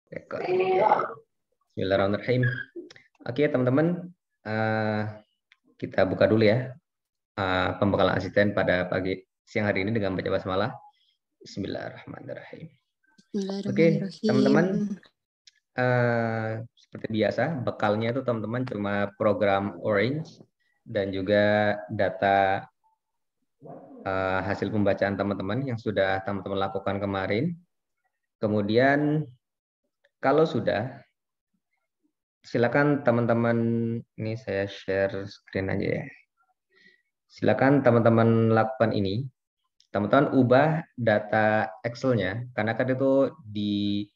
Rekor. Bismillahirrahmanirrahim. Oke, teman-teman, kita buka dulu ya pembekalan asisten pada siang hari ini dengan baca basmalah. Bismillahirrahmanirrahim. Oke, teman-teman, seperti biasa, bekalnya itu teman-teman cuma program Orange dan juga data hasil pembacaan teman-teman yang sudah teman-teman lakukan kemarin. Kemudian, kalau sudah, silakan teman-teman, ini saya share screen aja ya. Silakan teman-teman lakukan ini. Teman-teman ubah data Excel-nya, karena kan itu di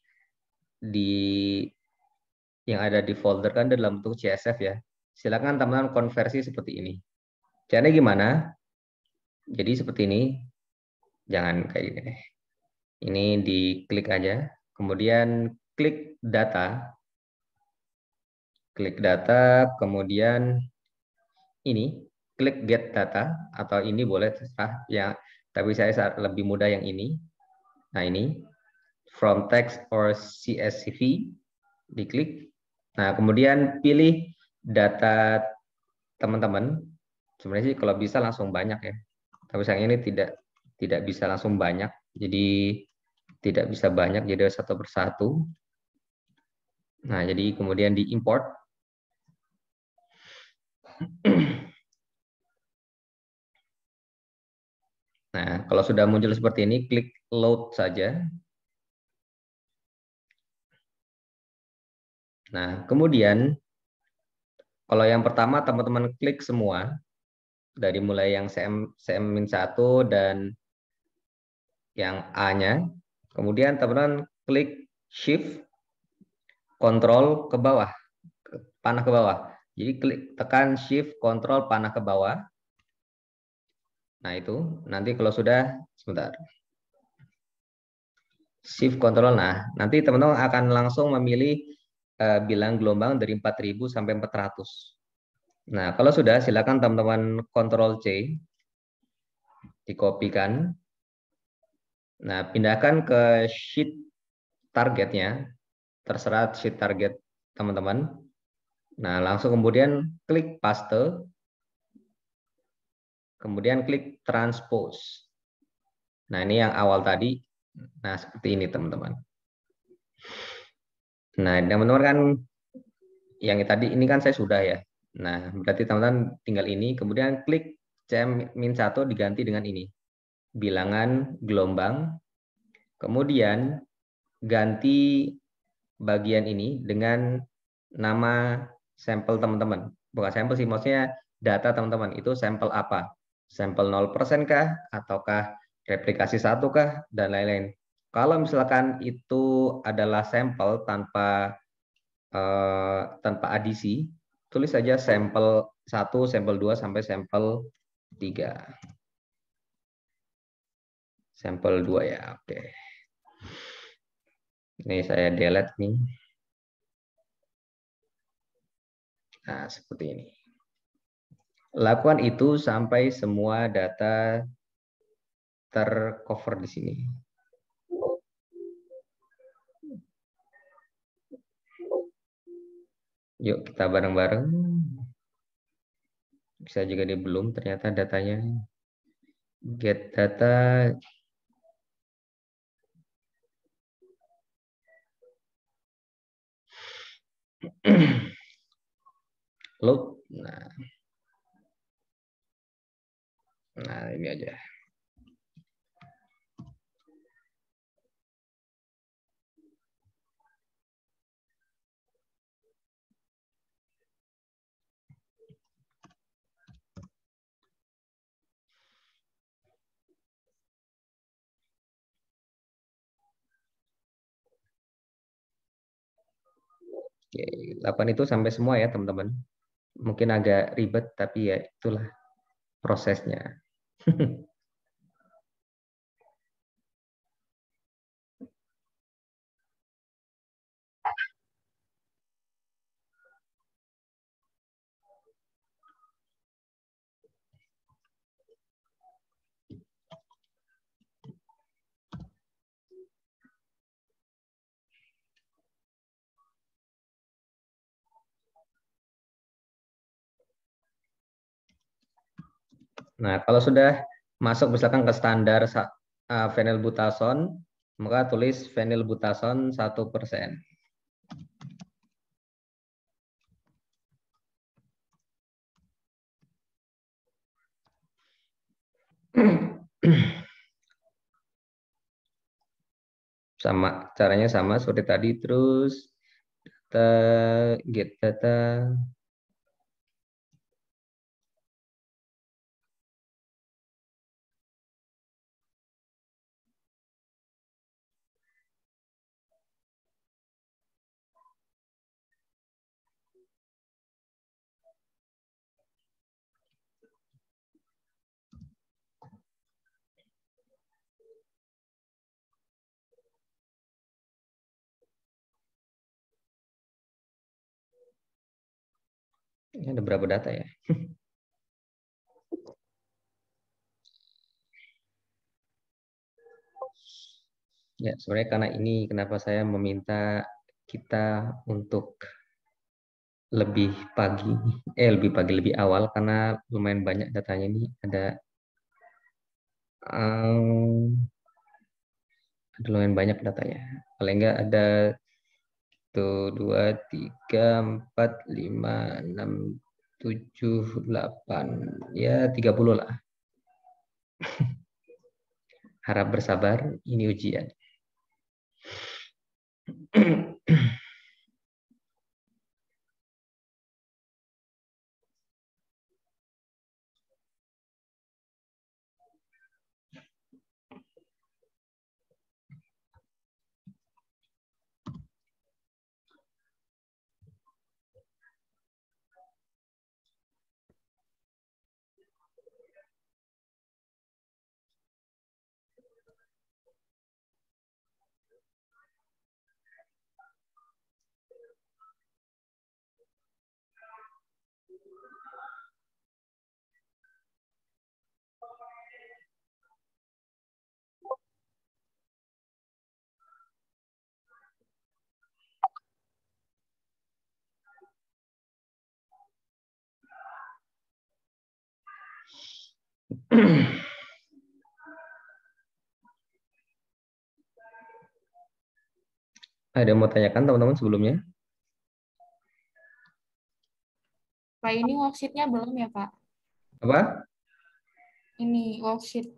yang ada di folder kan dalam bentuk CSV ya. Silakan teman-teman konversi seperti ini. Caranya gimana? Jadi seperti ini. Jangan kayak gini deh. Ini diklik aja. Kemudian klik data. Klik data, kemudian ini klik get data atau ini boleh terserah ya, tapi saya lebih mudah yang ini. Nah, ini from text or CSV diklik. Nah, kemudian pilih data teman-teman. Sebenarnya sih kalau bisa langsung banyak ya. Tapi sayang ini tidak bisa langsung banyak. Jadi tidak bisa banyak, jadi satu persatu. Nah, jadi kemudian diimport. Nah, kalau sudah muncul seperti ini, klik load saja. Nah, kemudian kalau yang pertama teman-teman klik semua, dari mulai yang CM-1 dan yang A-nya. Kemudian teman-teman klik Shift, Control ke bawah, panah ke bawah. Jadi tekan Shift, Control, panah ke bawah. Nah itu, nanti kalau sudah, sebentar. Shift, Control, nah nanti teman-teman akan langsung memilih bilang gelombang dari 4000 sampai 400. Nah kalau sudah, silakan teman-teman Control C, dikopikan. Nah, pindahkan ke sheet targetnya, terserah sheet target teman-teman. Nah, langsung kemudian klik paste, kemudian klik transpose. Nah, ini yang awal tadi. Nah, seperti ini teman-teman. Nah, teman-teman kan yang tadi ini kan saya sudah ya. Nah, berarti teman-teman tinggal ini, kemudian klik CM-1 diganti dengan ini. Bilangan gelombang, kemudian ganti bagian ini dengan nama sampel teman-teman. Bukan sampel sih, maksudnya data teman-teman. Itu sampel apa? Sampel 0% kah? Ataukah replikasi 1 kah? Dan lain-lain. Kalau misalkan itu adalah sampel tanpa adisi, tulis saja sampel 1, sampel 2, sampai sampel 3. Sampel 2 ya, oke. Ini saya delete nih. Nah, seperti ini. Lakukan itu sampai semua data tercover di sini. Yuk kita bareng-bareng. Bisa juga di belum ternyata datanya. Get data. Load. Nah, ini aja. Oke, 8 itu sampai semua ya teman-teman. Mungkin agak ribet tapi ya itulah prosesnya. Nah, kalau sudah masuk misalkan ke standar phenylbutason, maka tulis phenylbutason 1%. Sama, caranya sama seperti tadi, terus data, get data. Ini ada berapa data ya? Ya, sebenarnya karena ini kenapa saya meminta kita untuk lebih awal karena lumayan banyak datanya ini um, ada lumayan banyak datanya. Paling enggak ada tuh 2, 3, 4, 5, 6, 7, 8, ya 30 lah. Harap bersabar, ini ujian. Ada yang mau tanyakan teman-teman sebelumnya? Pak, ini worksheet-nya belum ya, Pak? Apa? Ini worksheet.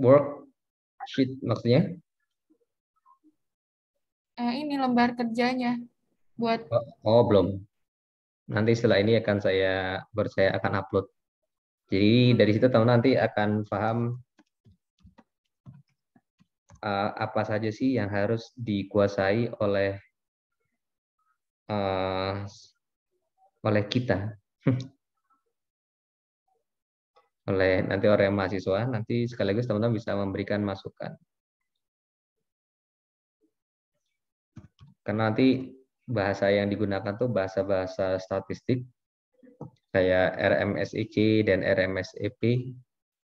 Worksheet maksudnya? Ini lembar kerjanya buat Oh, belum. Nanti setelah ini saya akan upload. Jadi dari situ teman nanti akan paham apa saja sih yang harus dikuasai uh, oleh kita, oleh nanti orang yang mahasiswa. Nanti sekaligus teman-teman bisa memberikan masukan. Karena nanti bahasa yang digunakan tuh bahasa-bahasa statistik kayak RMSEC dan RMSEP.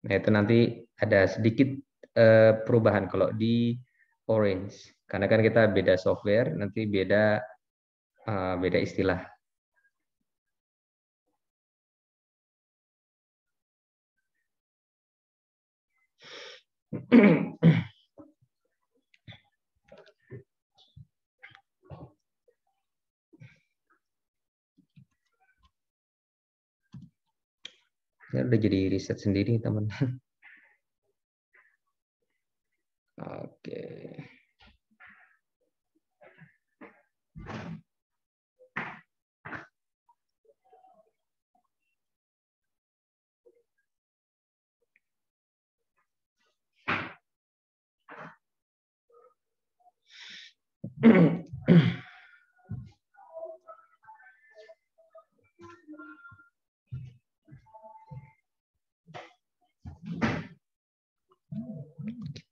Nah, itu nanti ada sedikit perubahan kalau di Orange. Karena kan kita beda software, nanti beda istilah. Ya, udah jadi riset sendiri, teman. Oke.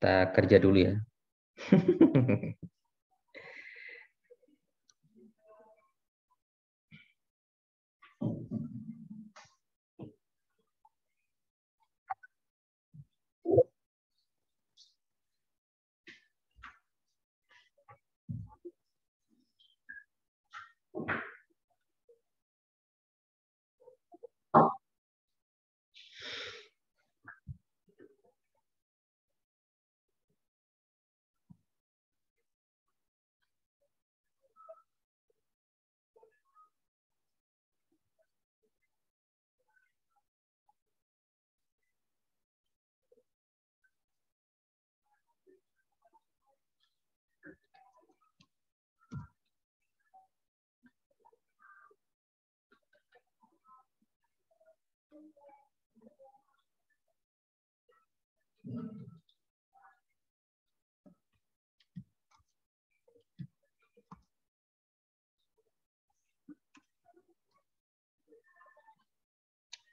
Kita kerja dulu ya.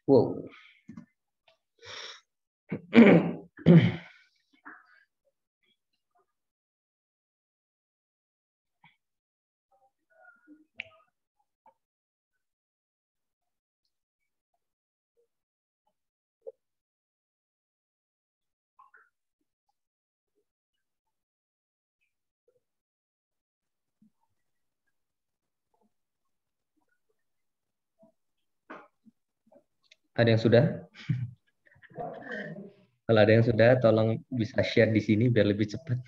Wow. Ada yang sudah? Kalau ada yang sudah, tolong bisa share di sini biar lebih cepat.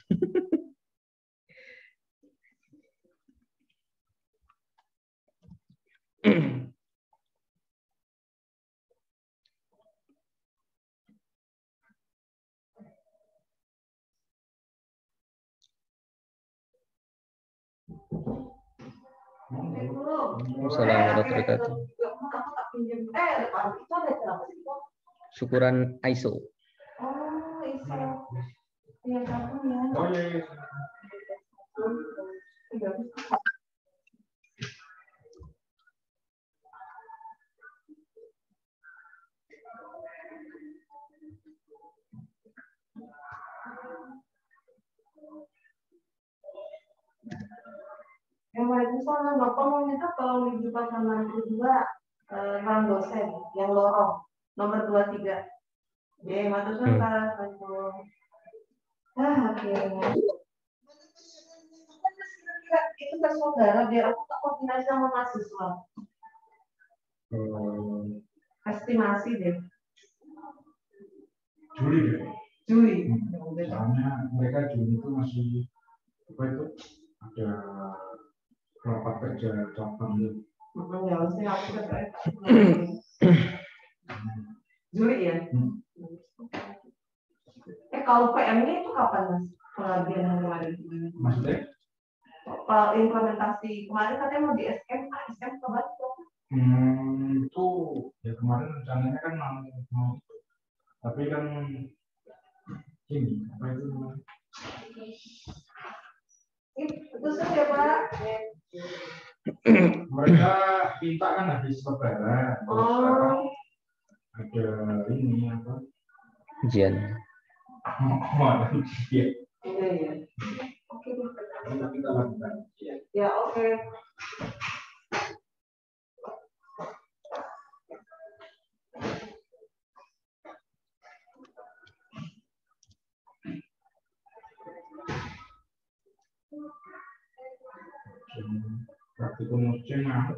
Wassalamualaikum warahmatullahi wabarakatuh. Syukuran ISO. Oh, ISO. Iya, kamu ya. Oh, iya. Yang Waalaikumsalam, Bapak mau minta tolong dijual sama kedua orang dosen yang lorong nomor 23. Ya, matur suwun. Oke. Itu ke saudara biar aku tak koordinasi sama mahasiswa. Estimasi deh. Juli deh. Juli. Soalnya mereka Juli itu masih apa itu ada rapat kerja cabang gitu. Ya, mesti aku kerja. Juli ya. Kalau PM-nya itu kapan Mas? Pengabdian yang kemarin? Maksudnya? Implementasi kemarin katanya mau di SM kapan? Itu ya kemarin rencananya kan mau tapi kan ini apa itu? Itu saja Pak. Mereka minta kan habis lebaran. Sekarang ada ini apa? Ujian. Iya. Iya. Oke. Nanti kita lakukan. Ya, oke. Praktikum ujian mah.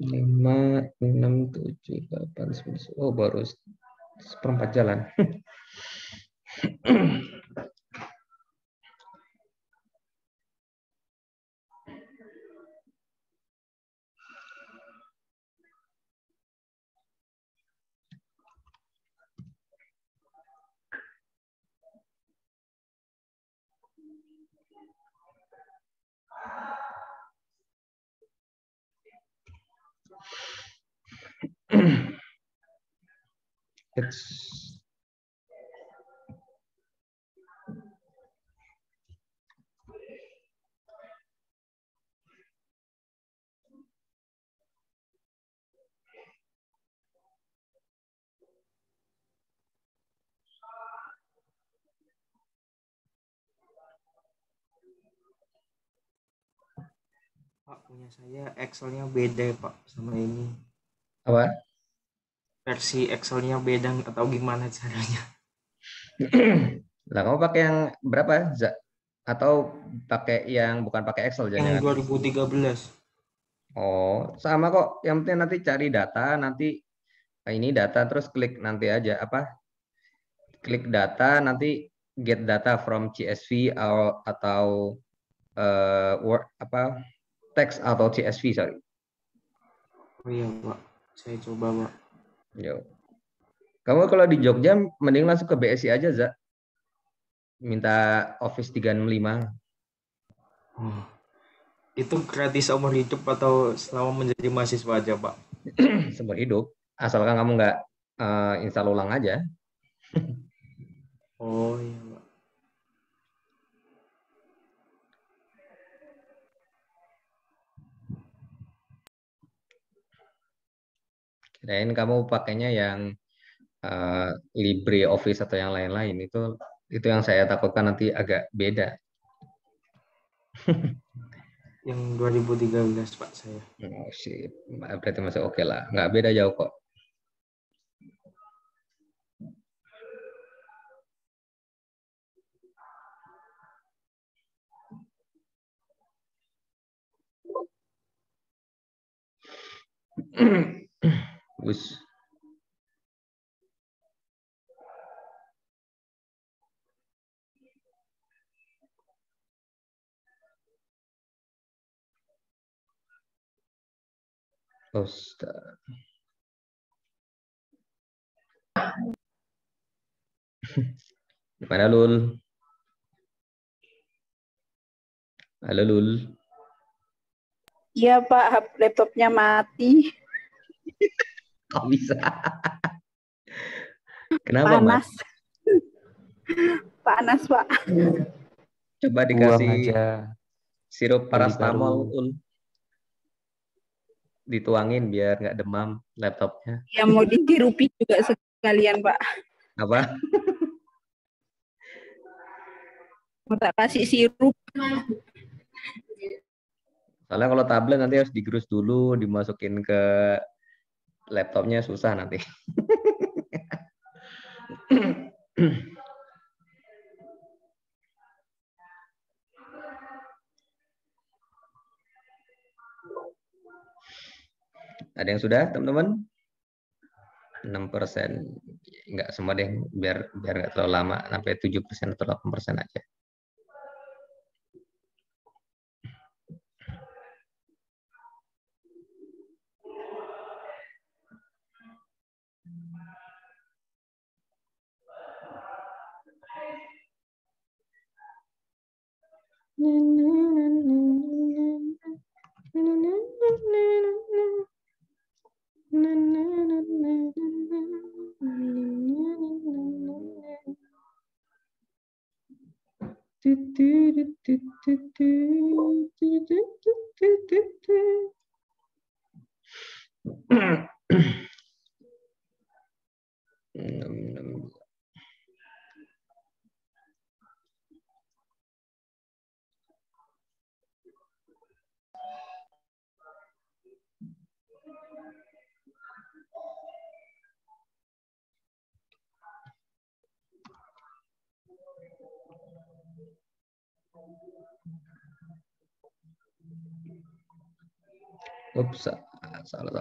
Lima, enam, tujuh, delapan, sembilan. Oh, baru seperempat jalan. It's Pak, punya saya Excel-nya beda ya Pak sama ini. Apa? Versi Excel-nya beda atau gimana caranya? Lah kamu pakai yang berapa, Za? Atau pakai yang bukan pakai Excel Yang jangan. 2013. Oh, sama kok. Yang penting nanti cari data, nanti ini data terus klik nanti aja apa? Klik data nanti get data from CSV atau Word apa text atau CSV sorry. Oh iya Pak, saya coba Pak. Yo. Kamu kalau di Jogja mending langsung ke BSI aja, Za. Minta Office 365. Oh, itu gratis seumur hidup atau selama menjadi mahasiswa aja Pak? Seumur hidup. Asalkan kamu nggak install ulang aja. Oh iya Pak. Kirain kamu pakainya yang LibreOffice atau yang lain-lain itu yang saya takutkan nanti agak beda. Yang 2013 Pak saya. Oh, sip. Berarti masih oke lah. Nggak beda jauh kok. Bus. Ustaz. Gimana Lul? Halo Lul. Iya Pak, laptopnya mati. Kok bisa? Kenapa, Mas? Panas. Panas Pak. Coba Buang dikasih aja. sirup Beli paracetamol, baru. Ul. Dituangin biar nggak demam laptopnya. Ya mau dihirupi juga sekalian Pak. Apa? Mau tak kasih sirup. Soalnya kalau tablet nanti harus digerus dulu, dimasukin ke laptopnya susah nanti. Ada yang sudah, teman-teman? 6%. Enggak semua deh, biar nggak terlalu lama, sampai 7% atau 8% aja. Ups, salah.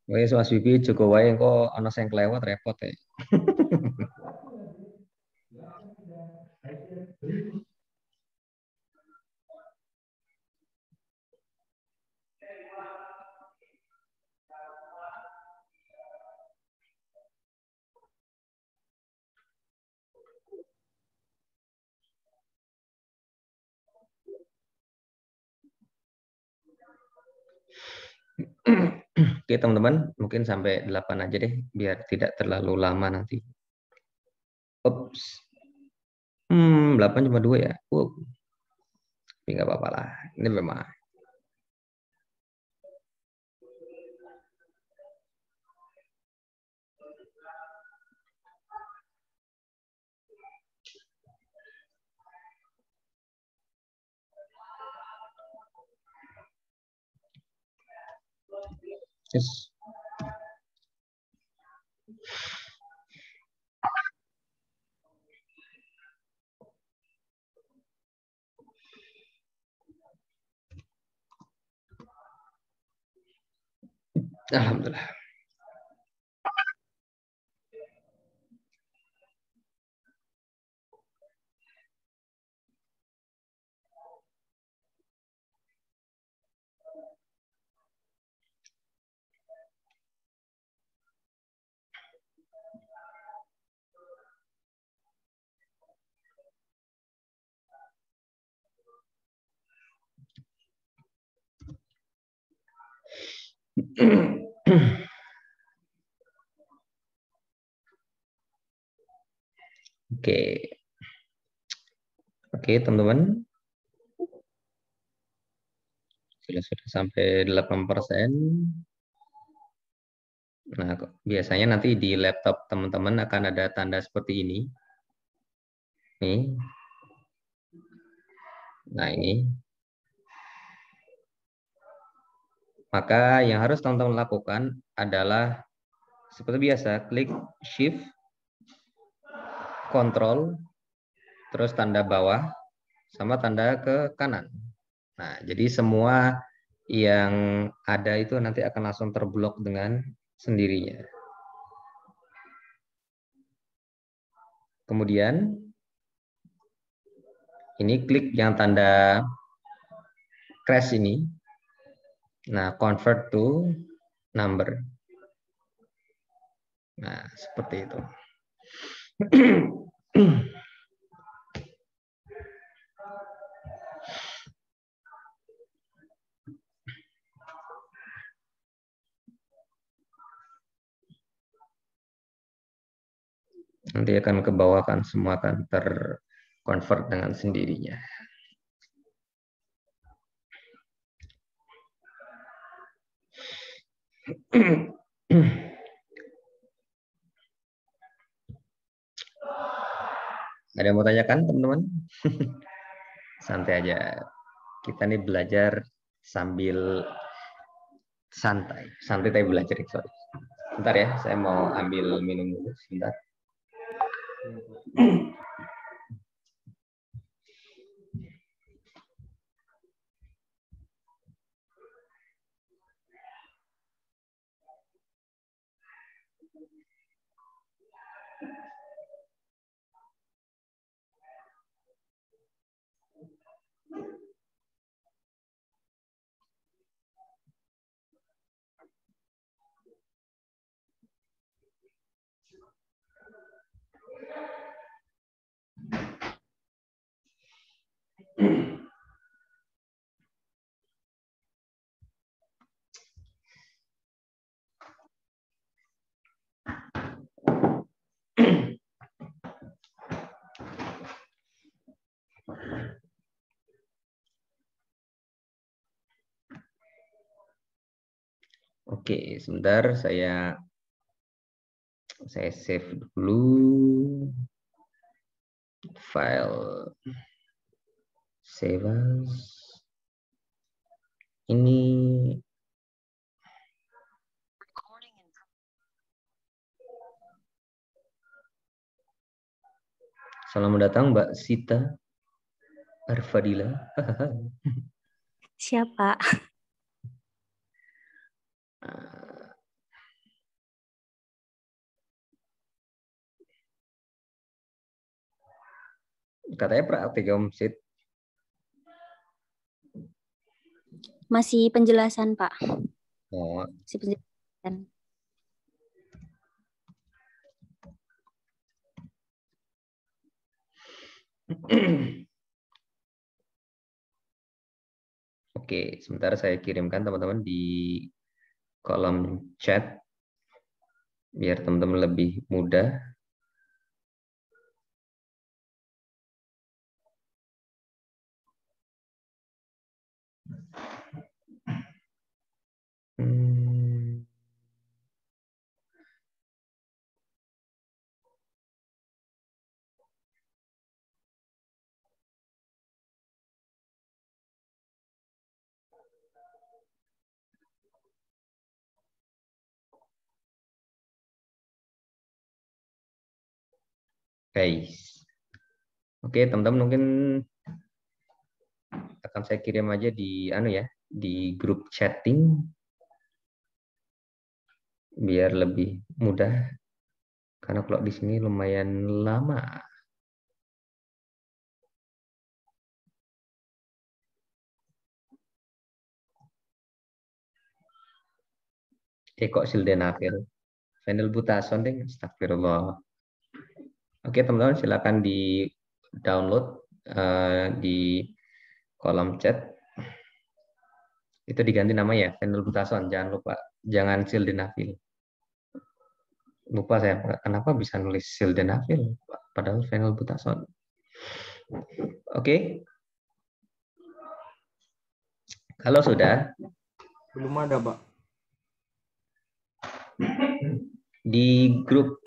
Wes Mas Bibi cukup wae engko ana sing kelewat repot ya. Oke teman-teman, mungkin sampai 8 aja deh, biar tidak terlalu lama nanti. Ups. 8 cuma 2 ya. Tapi nggak apa-apa lah. Ini memang. Yes. Alhamdulillah. Oke. Oke, teman-teman. Sudah sampai 8%. Nah, biasanya nanti di laptop teman-teman akan ada tanda seperti ini. Nih. Nah, ini. Maka yang harus teman-teman lakukan adalah seperti biasa, klik Shift, Control, terus tanda bawah, sama tanda ke kanan. Nah, jadi semua yang ada itu nanti akan langsung terblok dengan sendirinya. Kemudian, ini klik yang tanda crash ini. Nah, convert to number. Nah, seperti itu. Nanti akan ke bawah kan semua akan terconvert dengan sendirinya. Ada yang mau tanyakan teman-teman? Santai aja. Kita nih belajar sambil santai. Santai tapi belajar. Sorry. Bentar ya, saya mau ambil minum dulu. Sebentar. Oke, sebentar saya save dulu file save as. Ini selamat datang Mbak Sita Arfadila. Siapa? Katanya praktik Om Sid. Masih penjelasan, Pak. Oh, Masih penjelasan. oke, sebentar saya kirimkan teman-teman di kolom chat biar teman-teman lebih mudah. Hmm. Guys. Oke, teman-teman mungkin akan saya kirim aja di di grup chatting biar lebih mudah karena kalau di sini lumayan lama. Kok sildenafil. Phenylbutason deh, astagfirullah. Oke, teman-teman silakan di download di kolom chat. Itu diganti nama ya, phenylbutason. Jangan lupa, jangan sildenafil. Lupa saya, kenapa bisa nulis sildenafil padahal phenylbutason. Oke. Kalau sudah Belum ada, Pak. di grup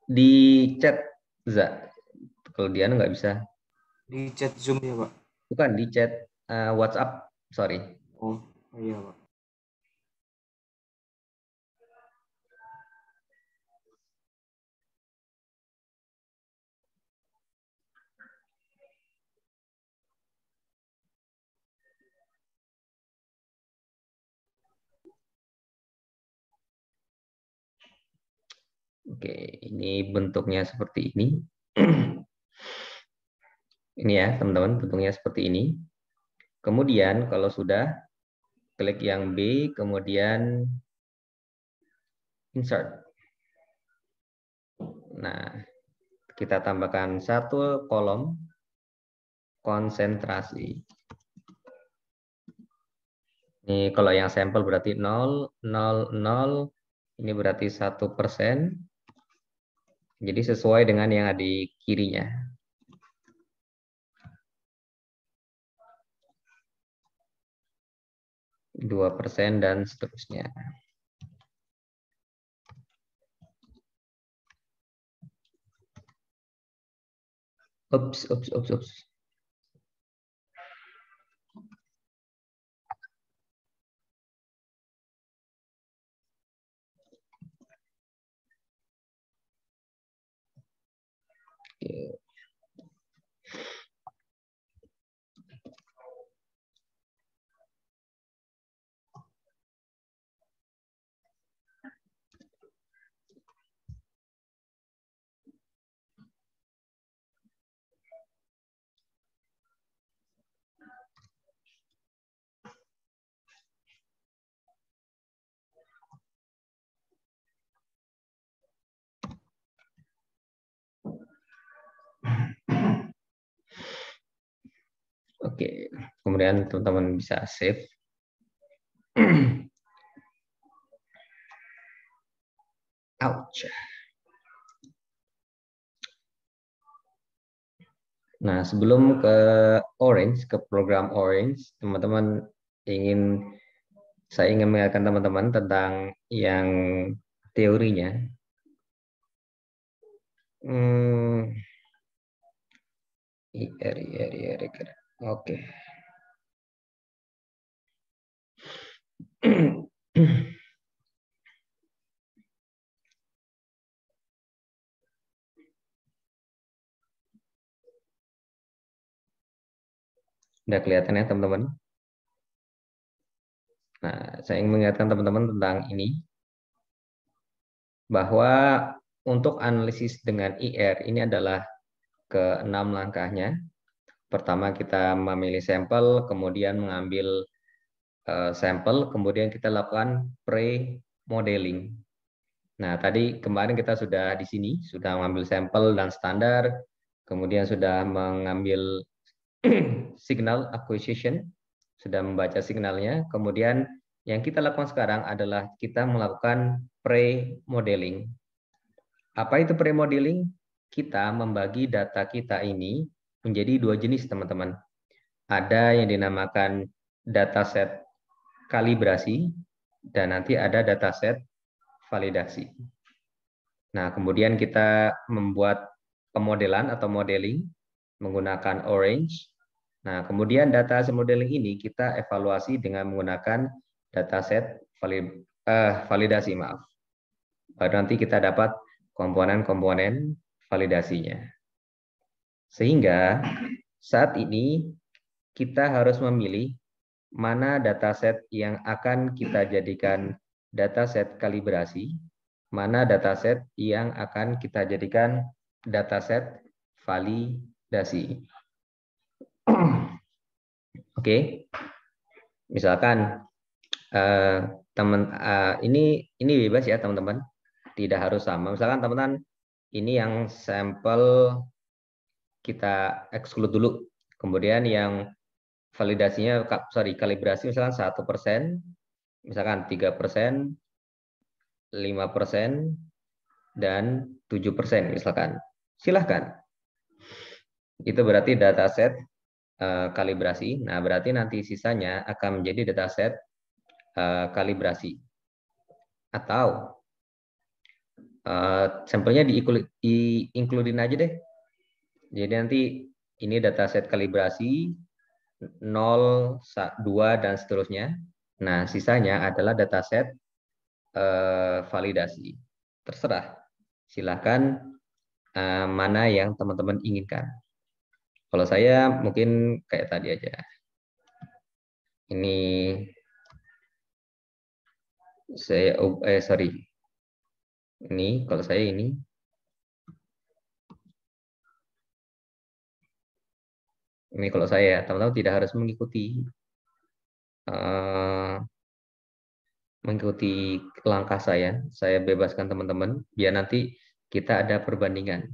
di chat Za. Kalau Diana nggak bisa. Di chat Zoom ya, Pak? Bukan di chat WhatsApp, sorry. Oh, iya, Pak. Oke, ini bentuknya seperti ini. Ini ya, teman-teman, bentuknya seperti ini. Kemudian kalau sudah, klik yang B, kemudian insert. Nah, kita tambahkan satu kolom konsentrasi. Ini kalau yang sampel berarti 0, 0, 0. Ini berarti 1%. Jadi sesuai dengan yang ada di kirinya. 2% dan seterusnya. Ups. Oke. kemudian teman-teman bisa save. Ouch. Nah, sebelum ke Orange, ke program Orange, teman-teman saya ingin mengingatkan teman-teman tentang yang teorinya. Oke. Udah kelihatan ya teman-teman? Nah, saya ingin mengingatkan teman-teman tentang ini, bahwa untuk analisis dengan IR ini adalah ke-6 langkahnya. Pertama kita memilih sampel, kemudian mengambil sampel, kemudian kita lakukan pre-modeling. Nah, tadi kemarin kita sudah di sini, sudah mengambil sampel dan standar, kemudian sudah mengambil signal acquisition, sudah membaca signalnya, kemudian yang kita lakukan sekarang adalah kita melakukan pre-modeling. Apa itu pre-modeling? Kita membagi data kita ini menjadi 2 jenis, teman-teman. Ada yang dinamakan dataset kalibrasi, dan nanti ada dataset validasi. Nah, kemudian kita membuat pemodelan atau modeling menggunakan Orange. Nah, kemudian dataset modeling ini kita evaluasi dengan menggunakan dataset validasi, maaf. Baru nanti kita dapat komponen-komponen validasinya. Sehingga saat ini kita harus memilih mana dataset yang akan kita jadikan dataset kalibrasi, mana dataset yang akan kita jadikan dataset validasi. Oke. Misalkan ini bebas ya teman-teman, tidak harus sama. Misalkan teman-teman ini yang sampel kita exclude dulu, kemudian yang validasinya, kalibrasi misalkan 1%, misalkan 3%, 5%, dan 7% misalkan. Silahkan. Itu berarti dataset kalibrasi. Nah, berarti nanti sisanya akan menjadi dataset kalibrasi. Atau sampelnya di-include-in aja deh. Jadi nanti ini dataset kalibrasi 0, 2, dan seterusnya. Nah, sisanya adalah dataset validasi. Terserah. Silahkan mana yang teman-teman inginkan. Kalau saya mungkin kayak tadi aja. Ini saya Ini kalau saya ini. Ini kalau saya, teman-teman tidak harus mengikuti langkah saya. Saya bebaskan teman-teman, biar nanti kita ada perbandingan.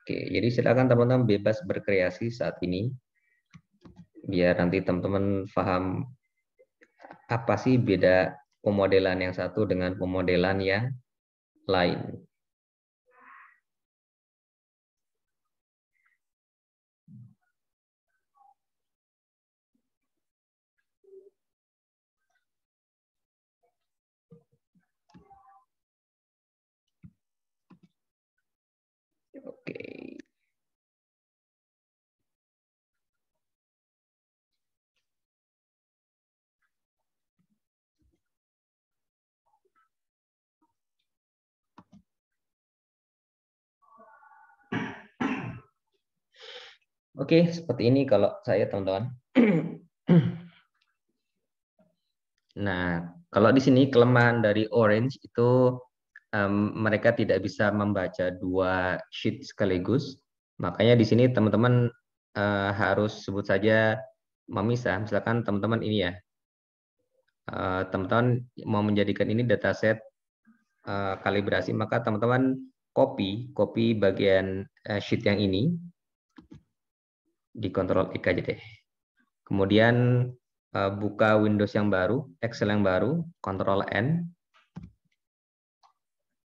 Oke, jadi silakan teman-teman bebas berkreasi saat ini, biar nanti teman-teman paham apa sih beda pemodelan yang satu dengan pemodelan yang lain. Oke. Oke, seperti ini kalau saya, teman-teman. Nah, kalau di sini kelemahan dari Orange itu mereka tidak bisa membaca 2 sheet sekaligus. Makanya di sini teman-teman harus sebut saja memisah. Misalkan teman-teman ini ya, teman-teman mau menjadikan ini dataset kalibrasi, maka teman-teman copy bagian sheet yang ini di Ctrl X aja deh. Kemudian buka Windows yang baru, Excel yang baru, Ctrl N.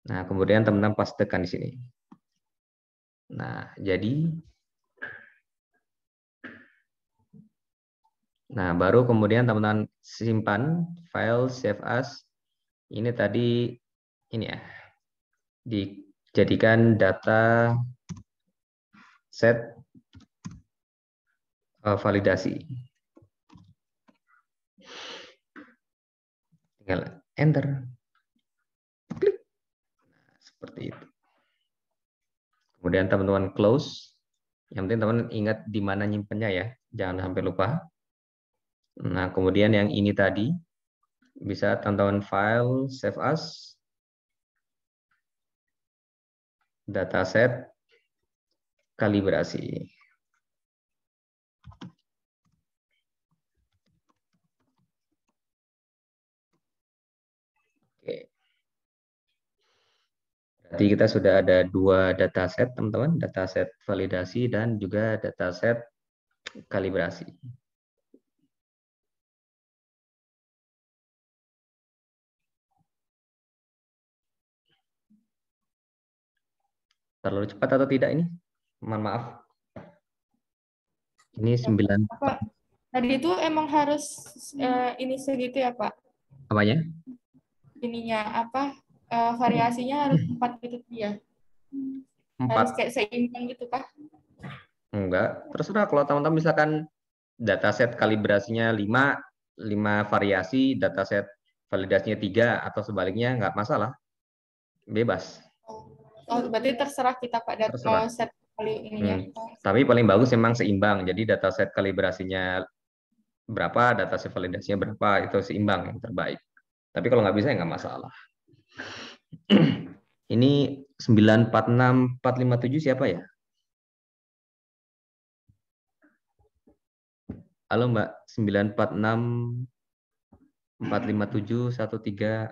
Nah, kemudian teman-teman pastekan di sini. Nah, baru kemudian teman-teman simpan file save as. Ini tadi ini ya, dijadikan data set validasi. Tinggal enter. Klik. Nah, seperti itu. Kemudian teman-teman close. Yang penting teman-teman ingat di mana nyimpennya ya. Jangan sampai lupa. Nah, kemudian yang ini tadi bisa teman-teman file save as dataset kalibrasi. Oke. Berarti kita sudah ada 2 dataset, teman-teman, dataset validasi dan juga dataset kalibrasi. Terlalu cepat atau tidak ini? Mohon maaf. Ini 9. Pak, tadi itu emang harus ini segitu ya, Pak? Apanya? Ininya apa? Variasinya harus 4 gitu ya? 4. Harus kayak seimbang gitu, Pak? Enggak, terserah kalau teman-teman misalkan dataset kalibrasinya 5 variasi, dataset validasinya 3 atau sebaliknya nggak masalah. Bebas. Oh, berarti terserah kita Pak Terserah. mau set kali ininya. Tapi paling bagus memang seimbang. Jadi dataset kalibrasinya berapa, dataset validasinya berapa, itu seimbang yang terbaik. Tapi kalau nggak bisa ya nggak masalah. Ini 946457 siapa ya? Halo Mbak, 94645713.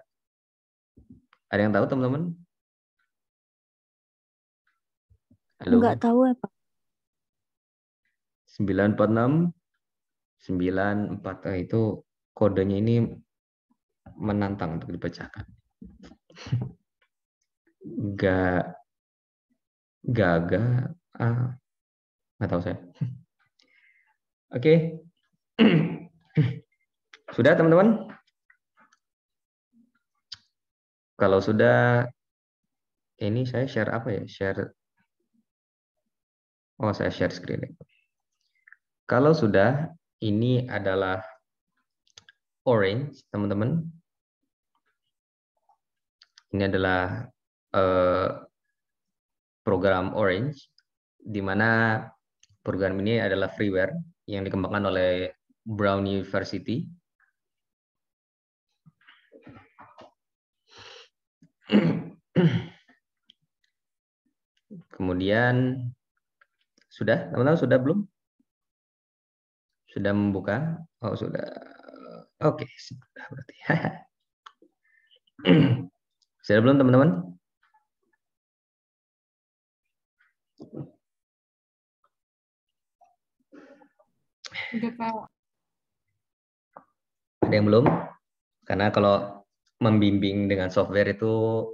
Ada yang tahu teman-teman? Halo. Enggak tahu ya, Pak. 946944 itu kodenya ini menantang untuk dipecahkan. Nggak tahu saya. Oke. Sudah teman-teman? Kalau sudah, ini saya share apa ya? Saya share screen. Kalau sudah, ini adalah orange, teman-teman. Ini adalah program orange, di mana program ini adalah freeware yang dikembangkan oleh Brown University. Kemudian sudah, teman-teman sudah belum? Sudah membuka? Oh, sudah. Oke, sudah berarti. Sudah belum, teman-teman? Udah Pak. Ada yang belum? Karena kalau membimbing dengan software itu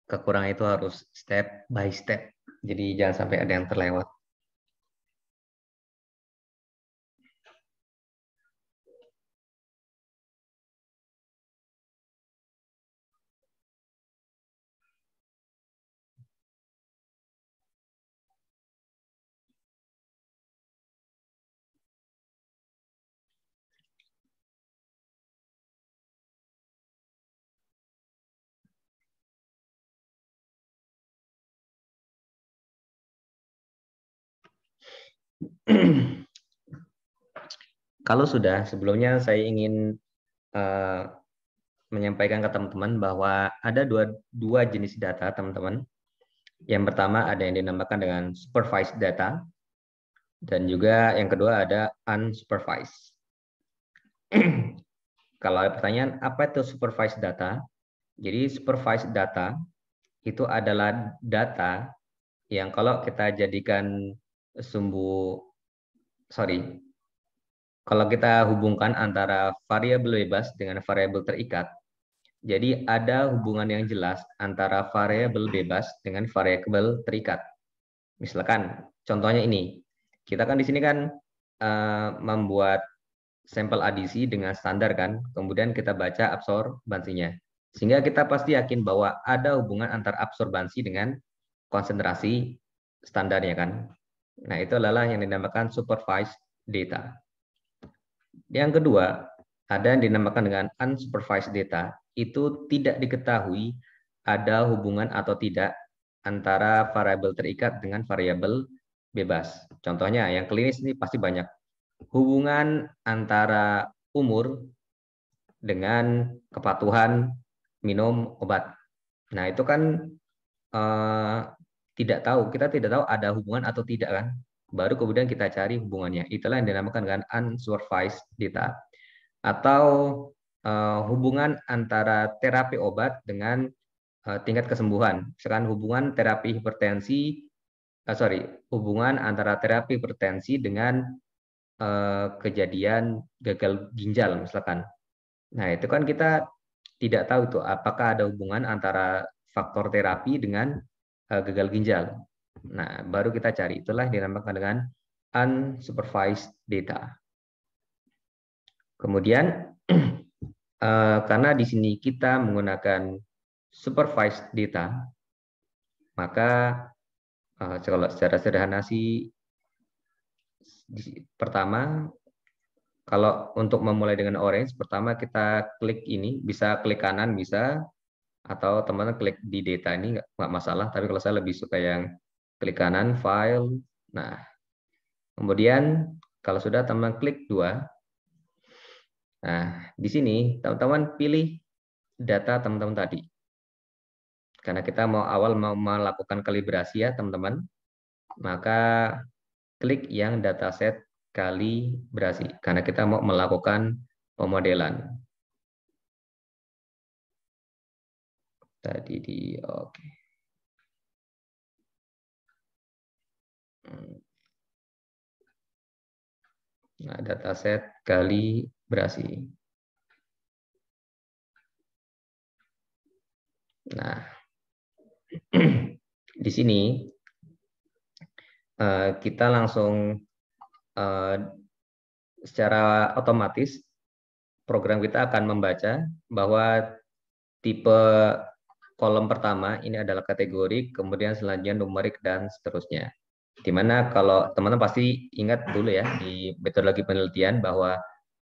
kekurangan itu harus step by step. Jadi jangan sampai ada yang terlewat. Kalau sudah, sebelumnya saya ingin menyampaikan ke teman-teman bahwa ada dua jenis data, teman-teman. Yang pertama ada yang dinamakan dengan supervised data, dan juga yang kedua ada unsupervised. Kalau ada pertanyaan, apa itu supervised data? Jadi supervised data itu adalah data yang kalau kita jadikan kalau kita hubungkan antara variabel bebas dengan variabel terikat, jadi ada hubungan yang jelas antara variabel bebas dengan variabel terikat. Misalkan contohnya ini, kita kan di sini kan membuat sampel adisi dengan standar kan, kemudian kita baca absorbansinya. Sehingga kita pasti yakin bahwa ada hubungan antara absorbansi dengan konsentrasi standarnya kan. Nah, itu adalah yang dinamakan supervised data. Yang kedua, ada yang dinamakan dengan unsupervised data. Itu tidak diketahui ada hubungan atau tidak antara variabel terikat dengan variabel bebas. Contohnya, yang klinis ini pasti banyak. Hubungan antara umur dengan kepatuhan minum obat. Nah, itu kan kita tidak tahu ada hubungan atau tidak kan. Baru kemudian kita cari hubungannya. Itulah yang dinamakan dengan unsupervised data. Atau hubungan antara terapi obat dengan tingkat kesembuhan. Misalkan hubungan antara terapi hipertensi dengan kejadian gagal ginjal misalkan. Nah, itu kan kita tidak tahu itu apakah ada hubungan antara faktor terapi dengan gagal ginjal. Nah, baru kita cari. Itulah yang dinamakan dengan unsupervised data. Kemudian, karena di sini kita menggunakan supervised data, maka kalau secara sederhana sih, pertama, kalau untuk memulai dengan orange, pertama kita klik ini, bisa klik kanan, bisa, atau teman-teman klik di data ini, nggak masalah, tapi kalau saya lebih suka yang klik kanan, file. Nah, kemudian kalau sudah teman klik 2. Nah, di sini teman-teman pilih data teman-teman tadi. Karena kita mau melakukan kalibrasi ya, teman-teman. Maka klik yang dataset kalibrasi karena kita mau melakukan pemodelan. Tadi oke. Nah, dataset kalibrasi. Nah, di sini kita langsung secara otomatis program kita akan membaca bahwa tipe kolom pertama ini adalah kategori, kemudian selanjutnya numerik dan seterusnya. Dimana kalau teman-teman pasti ingat dulu ya di metodologi penelitian bahwa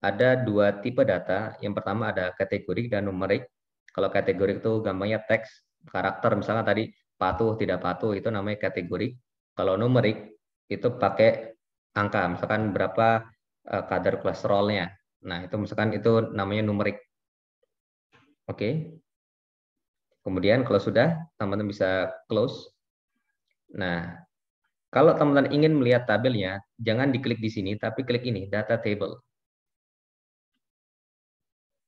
ada 2 tipe data. Yang pertama ada kategori dan numerik. Kalau kategori itu gampangnya teks, karakter, misalnya tadi patuh, tidak patuh, itu namanya kategori. Kalau numerik itu pakai angka, misalkan berapa kadar kolesterolnya. Nah, itu misalkan itu namanya numerik. Oke. Kemudian kalau sudah, teman-teman bisa close. Nah, kalau teman-teman ingin melihat tabelnya, jangan diklik di sini, tapi klik ini, data table.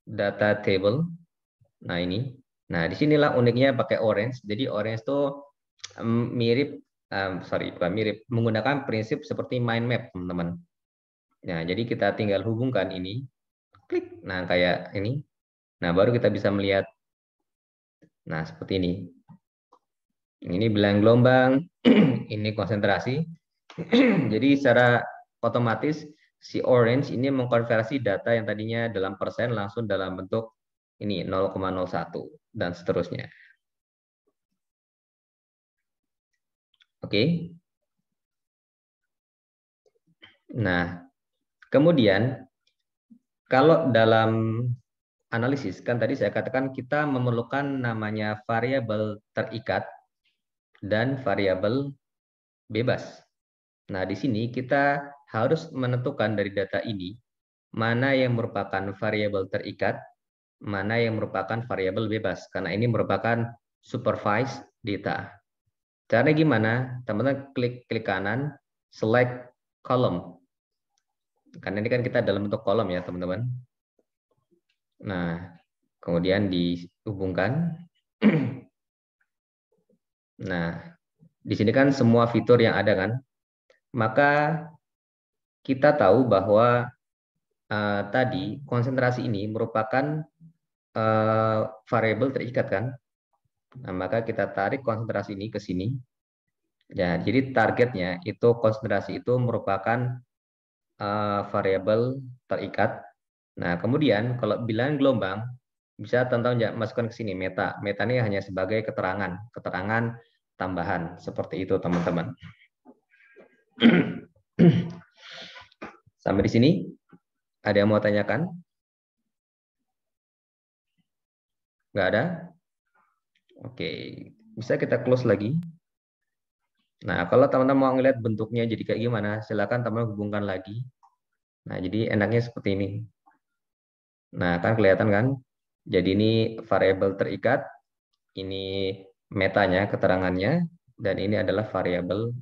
Data table. Nah, ini. Nah, disinilah uniknya pakai orange. Jadi orange itu mirip, bukan mirip, menggunakan prinsip seperti mind map, teman-teman. Nah, jadi kita tinggal hubungkan ini, klik. Nah, kayak ini. Nah, baru kita bisa melihat. Nah, seperti ini. Ini bilang gelombang, ini konsentrasi. Jadi secara otomatis si orange ini mengkonversi data yang tadinya dalam persen langsung dalam bentuk ini 0,01 dan seterusnya. Oke. Nah, kemudian kalau dalam analisis kan tadi saya katakan kita memerlukan namanya variabel terikat dan variabel bebas. Nah, di sini kita harus menentukan dari data ini mana yang merupakan variabel terikat, mana yang merupakan variabel bebas, karena ini merupakan supervised data. Caranya gimana? Teman-teman klik kanan, select column. Karena ini kan kita dalam bentuk kolom ya, teman-teman. Nah, kemudian dihubungkan. Nah, di sini kan semua fitur yang ada kan. Maka kita tahu bahwa tadi konsentrasi ini merupakan variabel terikat kan. Nah, maka kita tarik konsentrasi ini ke sini. Ya, jadi targetnya itu konsentrasi itu merupakan variabel terikat. Nah, kemudian kalau bilangan gelombang bisa teman-teman masukkan ke sini meta. Meta ini hanya sebagai keterangan tambahan seperti itu teman-teman. Sampai di sini ada yang mau tanyakan? Nggak ada? Oke, bisa kita close lagi. Nah, kalau teman-teman mau ngeliat bentuknya jadi kayak gimana, silakan teman-teman hubungkan lagi. Nah, jadi enaknya seperti ini. Nah, kan kelihatan kan? Jadi ini variabel terikat, ini metanya, keterangannya, dan ini adalah variabel,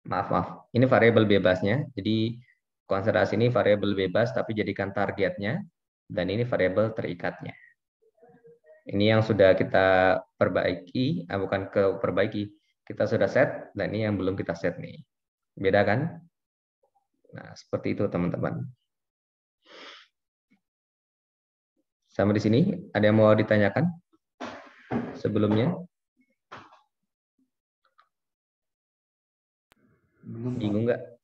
maaf, ini variabel bebasnya. Jadi konsentrasi ini variabel bebas, tapi jadikan targetnya, dan ini variabel terikatnya. Ini yang sudah kita perbaiki, bukan perbaiki, kita sudah set, dan ini yang belum kita set nih. Beda kan? Nah, seperti itu teman-teman. Sampai di sini, ada yang mau ditanyakan sebelumnya? Bingung nggak?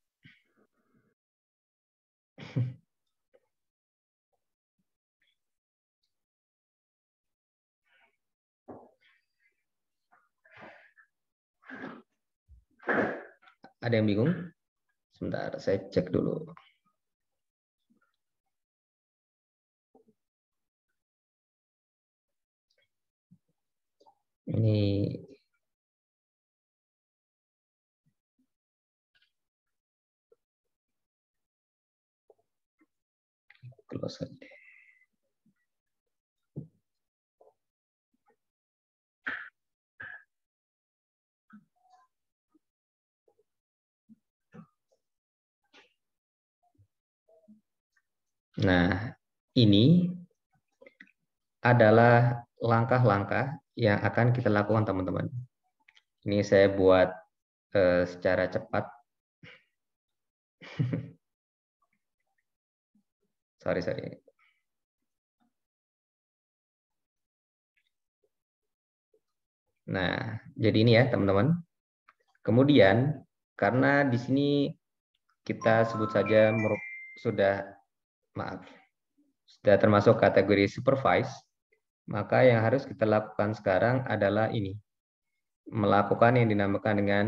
Ada yang bingung? Sebentar, saya cek dulu. Ini close saja. Nah, ini adalah langkah-langkah yang akan kita lakukan teman-teman. Ini saya buat secara cepat. sorry. Nah, jadi ini ya teman-teman. Kemudian karena di sini kita sebut saja sudah termasuk kategori supervise, maka yang harus kita lakukan sekarang adalah ini. Melakukan yang dinamakan dengan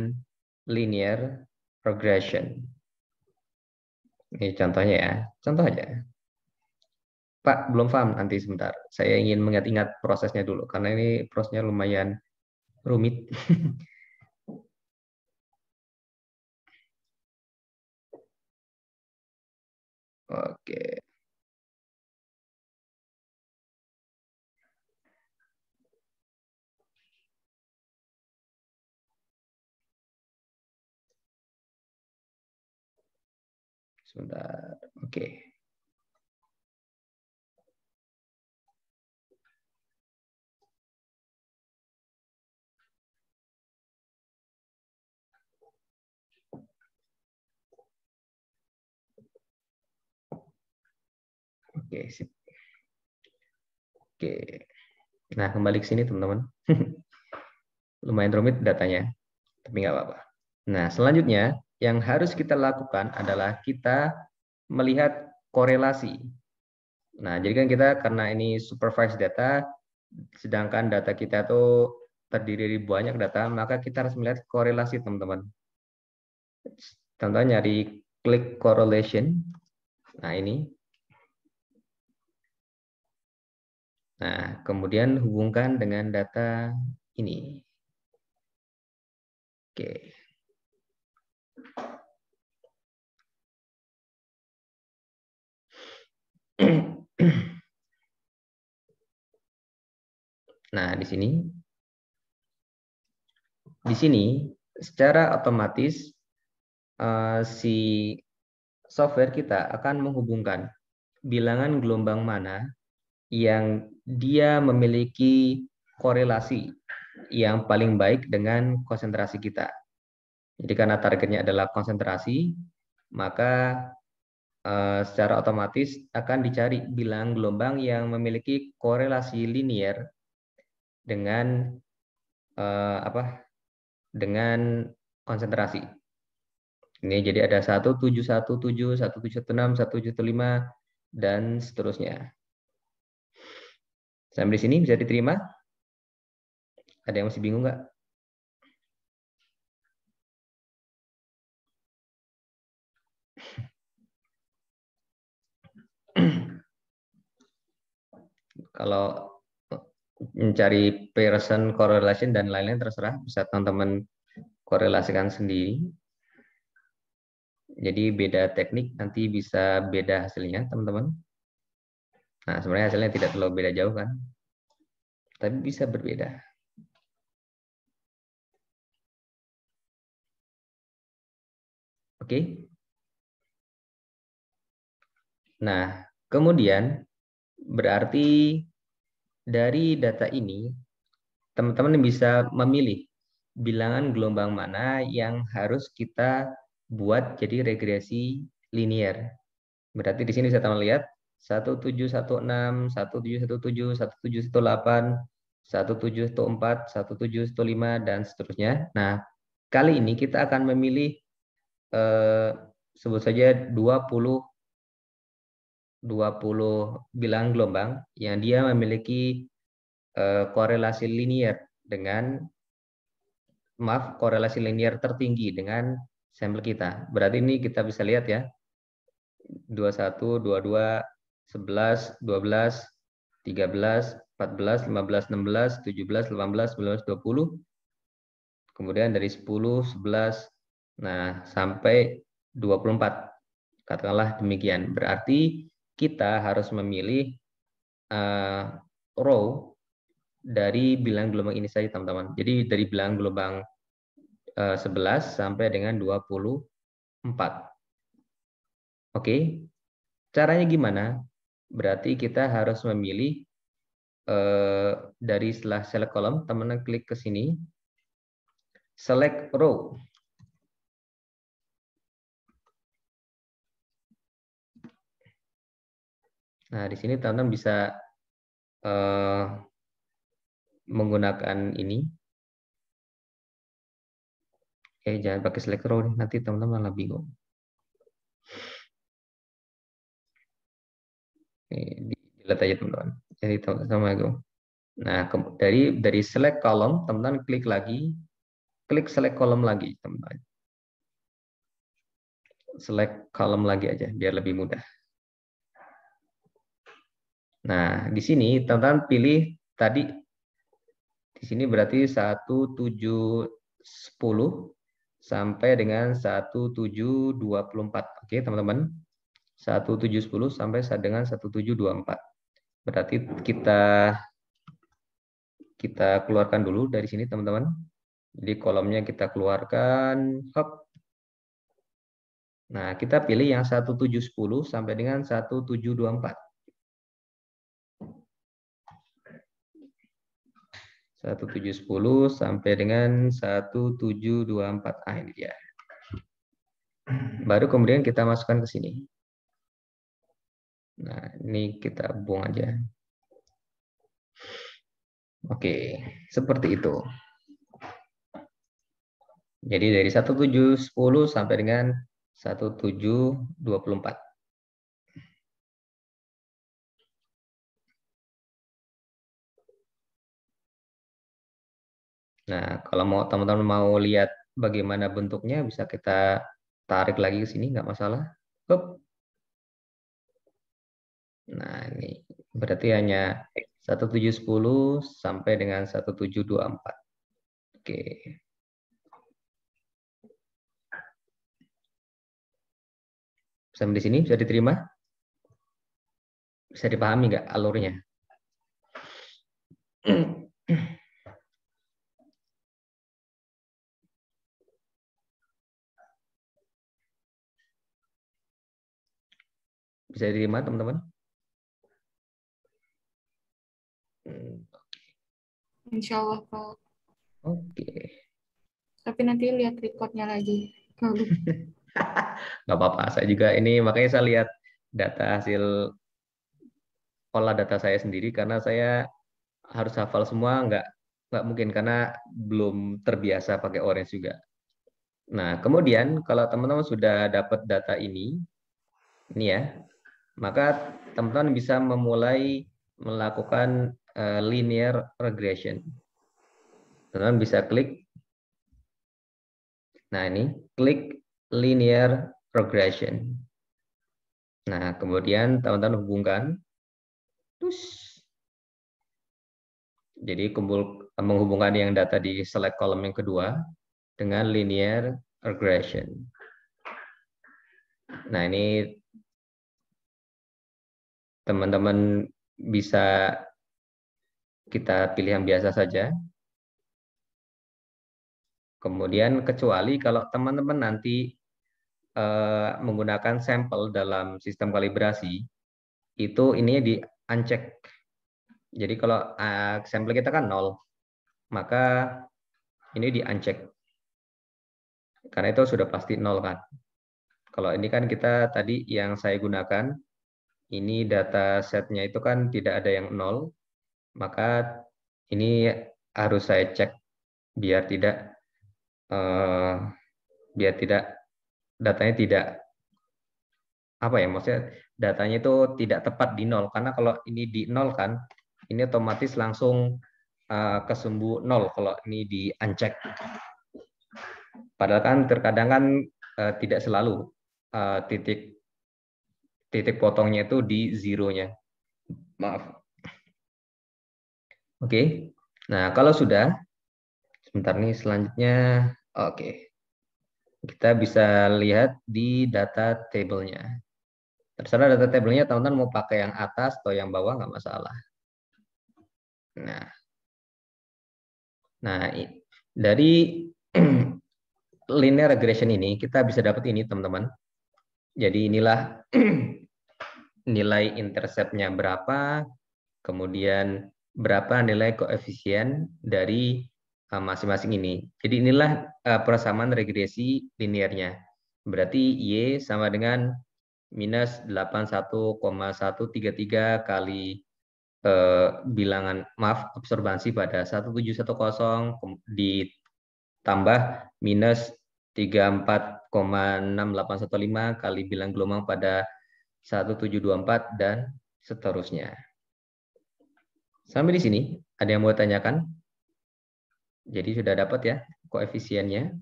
linear regression. Ini contohnya ya, contoh aja. Pak, belum paham, nanti sebentar. Saya ingin mengingat-ingat prosesnya dulu, karena ini prosesnya lumayan rumit. Oke. Sebentar, oke. Oke, sip. Oke. Nah, kembali ke sini teman-teman. Lumayan rumit datanya, tapi nggak apa-apa. Nah, selanjutnya yang harus kita lakukan adalah kita melihat korelasi. Nah, jadi kan kita karena ini supervised data, sedangkan data kita itu terdiri dari banyak data, maka kita harus melihat korelasi teman-teman. Contohnya nyari click correlation. Nah, ini. Nah, kemudian hubungkan dengan data ini. Oke. Nah, di sini di sini secara otomatis si software kita akan menghubungkan bilangan gelombang mana yang dia memiliki korelasi yang paling baik dengan konsentrasi kita. Jadi karena targetnya adalah konsentrasi, maka secara otomatis akan dicari bilangan gelombang yang memiliki korelasi linier dengan dengan konsentrasi. Ini jadi ada 1717, 1716, 1715, dan seterusnya. Sampai di sini bisa diterima? Ada yang masih bingung nggak? Kalau mencari Pearson correlation dan lain-lain terserah, bisa teman-teman korelasikan sendiri. Jadi beda teknik nanti bisa beda hasilnya, teman-teman. Nah, sebenarnya hasilnya tidak terlalu beda jauh kan, tapi bisa berbeda. Oke. Nah, kemudian berarti dari data ini, teman-teman bisa memilih bilangan gelombang mana yang harus kita buat jadi regresi linear. Berarti di sini bisa teman lihat 1716, 1717, 1718, 1714, 1715, dan seterusnya. Nah, kali ini kita akan memilih sebut saja 20 bilangan gelombang yang dia memiliki korelasi linear dengan korelasi linear tertinggi dengan sampel kita. Berarti ini kita bisa lihat ya. 21, 22, 11, 12, 13, 14, 15, 16, 17, 18, 19, 20. Kemudian dari 10, 11, nah sampai 24. Katakanlah demikian. Berarti kita harus memilih row dari bilangan gelombang ini saja, teman-teman. Jadi dari bilangan gelombang 11 sampai dengan 24. Oke, caranya gimana? Berarti kita harus memilih dari setelah select column, teman-teman klik ke sini, select row. Nah, di sini teman-teman bisa menggunakan ini. Jangan pakai select row, nanti teman-teman malah bingung. Dilihat aja teman-teman. Jadi sama itu. Nah, dari select column, teman-teman klik lagi, klik select column lagi, teman-teman. Select column lagi aja, biar lebih mudah. Nah, di sini teman-teman pilih tadi, di sini berarti 1, 7, 10 sampai dengan 1, 7, 24. Oke, teman-teman. 1, 7, 10 sampai dengan 1, 7, 24. Berarti kita keluarkan dulu dari sini, teman-teman. Jadi kolomnya kita keluarkan. Hop. Nah, kita pilih yang 1, 7, 10 sampai dengan 1, 7, 24. 1, 7, 10 sampai dengan 1, 7, 24. Ah, ini dia. Baru kemudian kita masukkan ke sini. Nah, ini kita buang aja. Oke, seperti itu. Jadi dari 1, 7, 10 sampai dengan 1, 7, 24. Nah, kalau mau teman-teman mau lihat bagaimana bentuknya, bisa kita tarik lagi ke sini, nggak masalah. Hup. Nah, ini berarti hanya 1, 7, 10 sampai dengan 1, 7, 24. Oke. Sampai di sini bisa diterima? Bisa dipahami nggak alurnya? Bisa diterima, teman-teman? Insya Allah, Pak. Oke. Tapi nanti lihat recordnya lagi. Kalau Nggak apa-apa, saya juga ini, makanya saya lihat data hasil olah data saya sendiri, karena saya harus hafal semua, nggak mungkin, karena belum terbiasa pakai Orange juga. Nah, kemudian kalau teman-teman sudah dapat data ini ya, maka teman-teman bisa memulai melakukan linear regression. Teman-teman bisa klik, nah ini, klik linear regression. Nah, kemudian teman-teman hubungkan, terus, jadi menghubungkan yang data di select column yang kedua dengan linear regression. Nah, ini teman-teman bisa kita pilih yang biasa saja. Kemudian kecuali kalau teman-teman nanti menggunakan sampel dalam sistem kalibrasi, itu ini di uncheck. Jadi kalau sampel kita kan 0, maka ini di uncheck. Karena itu sudah pasti 0 kan. Kalau ini kan kita tadi yang saya gunakan, ini data setnya itu kan tidak ada yang 0, maka ini harus saya cek biar tidak datanya tidak apa ya, maksudnya datanya itu tidak tepat di 0, karena kalau ini di 0 kan ini otomatis langsung kesumbu 0 kalau ini di uncheck. Padahal kan terkadang kan tidak selalu titik potongnya itu di zeronya. Maaf. Oke. Nah, kalau sudah, sebentar nih selanjutnya. Oke. Kita bisa lihat di data table-nya. Terserah data table-nya teman-teman mau pakai yang atas atau yang bawah, nggak masalah. Nah, dari linear regression ini kita bisa dapat ini, teman-teman. Jadi inilah nilai intercept-nya berapa, kemudian berapa nilai koefisien dari masing-masing ini. Jadi inilah persamaan regresi linearnya. Berarti Y sama dengan minus 81,133 kali bilangan, absorbansi pada 1710 ditambah minus 34,6815 kali bilang gelombang pada 1724 dan seterusnya. Sampai di sini, ada yang mau tanyakan? Jadi sudah dapat ya koefisiennya.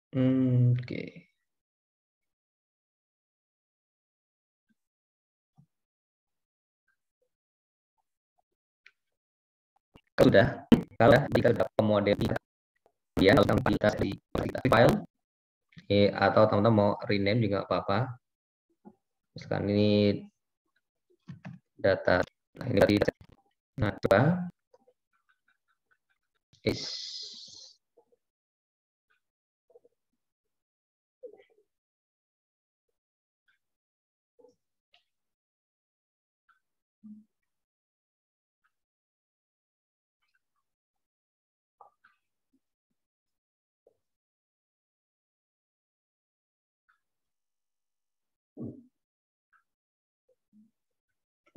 Oke. Sudah, kalau jika sudah model ya, kita di file atau teman-teman mau rename juga apa-apa. Misalkan ini data, nah ini tadi, nah coba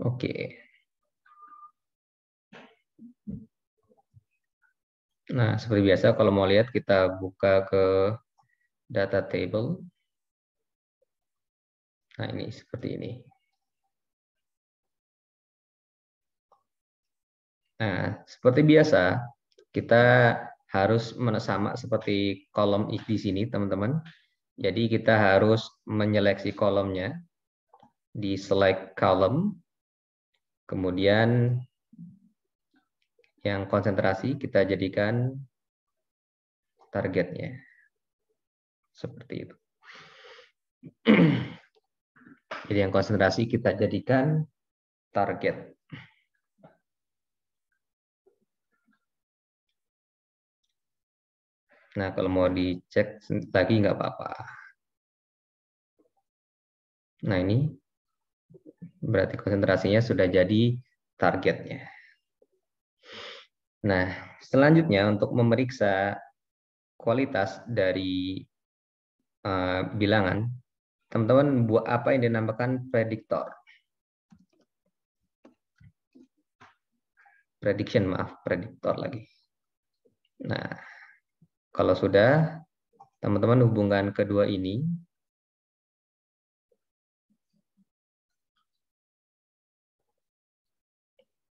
oke. Nah, seperti biasa kalau mau lihat kita buka ke data table. Nah, ini seperti ini. Nah, seperti biasa kita harus sama seperti kolom di sini, teman-teman. Jadi kita harus menyeleksi kolomnya di select column. Kemudian yang konsentrasi kita jadikan targetnya. Seperti itu. Jadi yang konsentrasi kita jadikan target. Nah, kalau mau dicek lagi nggak apa-apa. Nah, ini berarti konsentrasinya sudah jadi targetnya. Nah, selanjutnya untuk memeriksa kualitas dari bilangan, teman-teman buat apa yang dinamakan prediktor. Prediction, maaf, prediktor lagi. Nah, kalau sudah, teman-teman hubungkan kedua ini.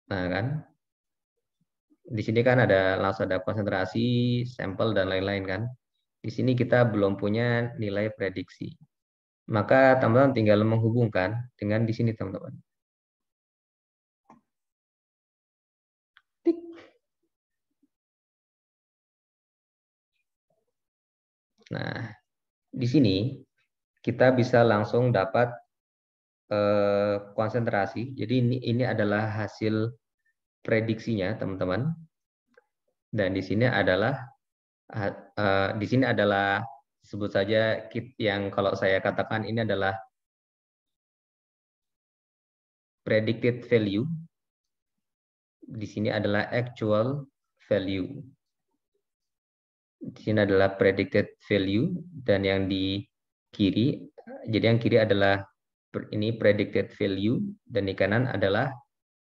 Nah, kan? Di sini kan langsung ada konsentrasi, sampel, dan lain-lain kan. Di sini kita belum punya nilai prediksi. Maka teman-teman tinggal menghubungkan dengan di sini, teman-teman. Nah, di sini kita bisa langsung dapat konsentrasi. Jadi ini adalah hasil prediksinya, teman-teman. Dan di sini adalah sebut saja yang kalau saya katakan ini adalah predicted value. Di sini adalah actual value. Di sini adalah predicted value dan yang di kiri, jadi yang kiri adalah ini predicted value dan di kanan adalah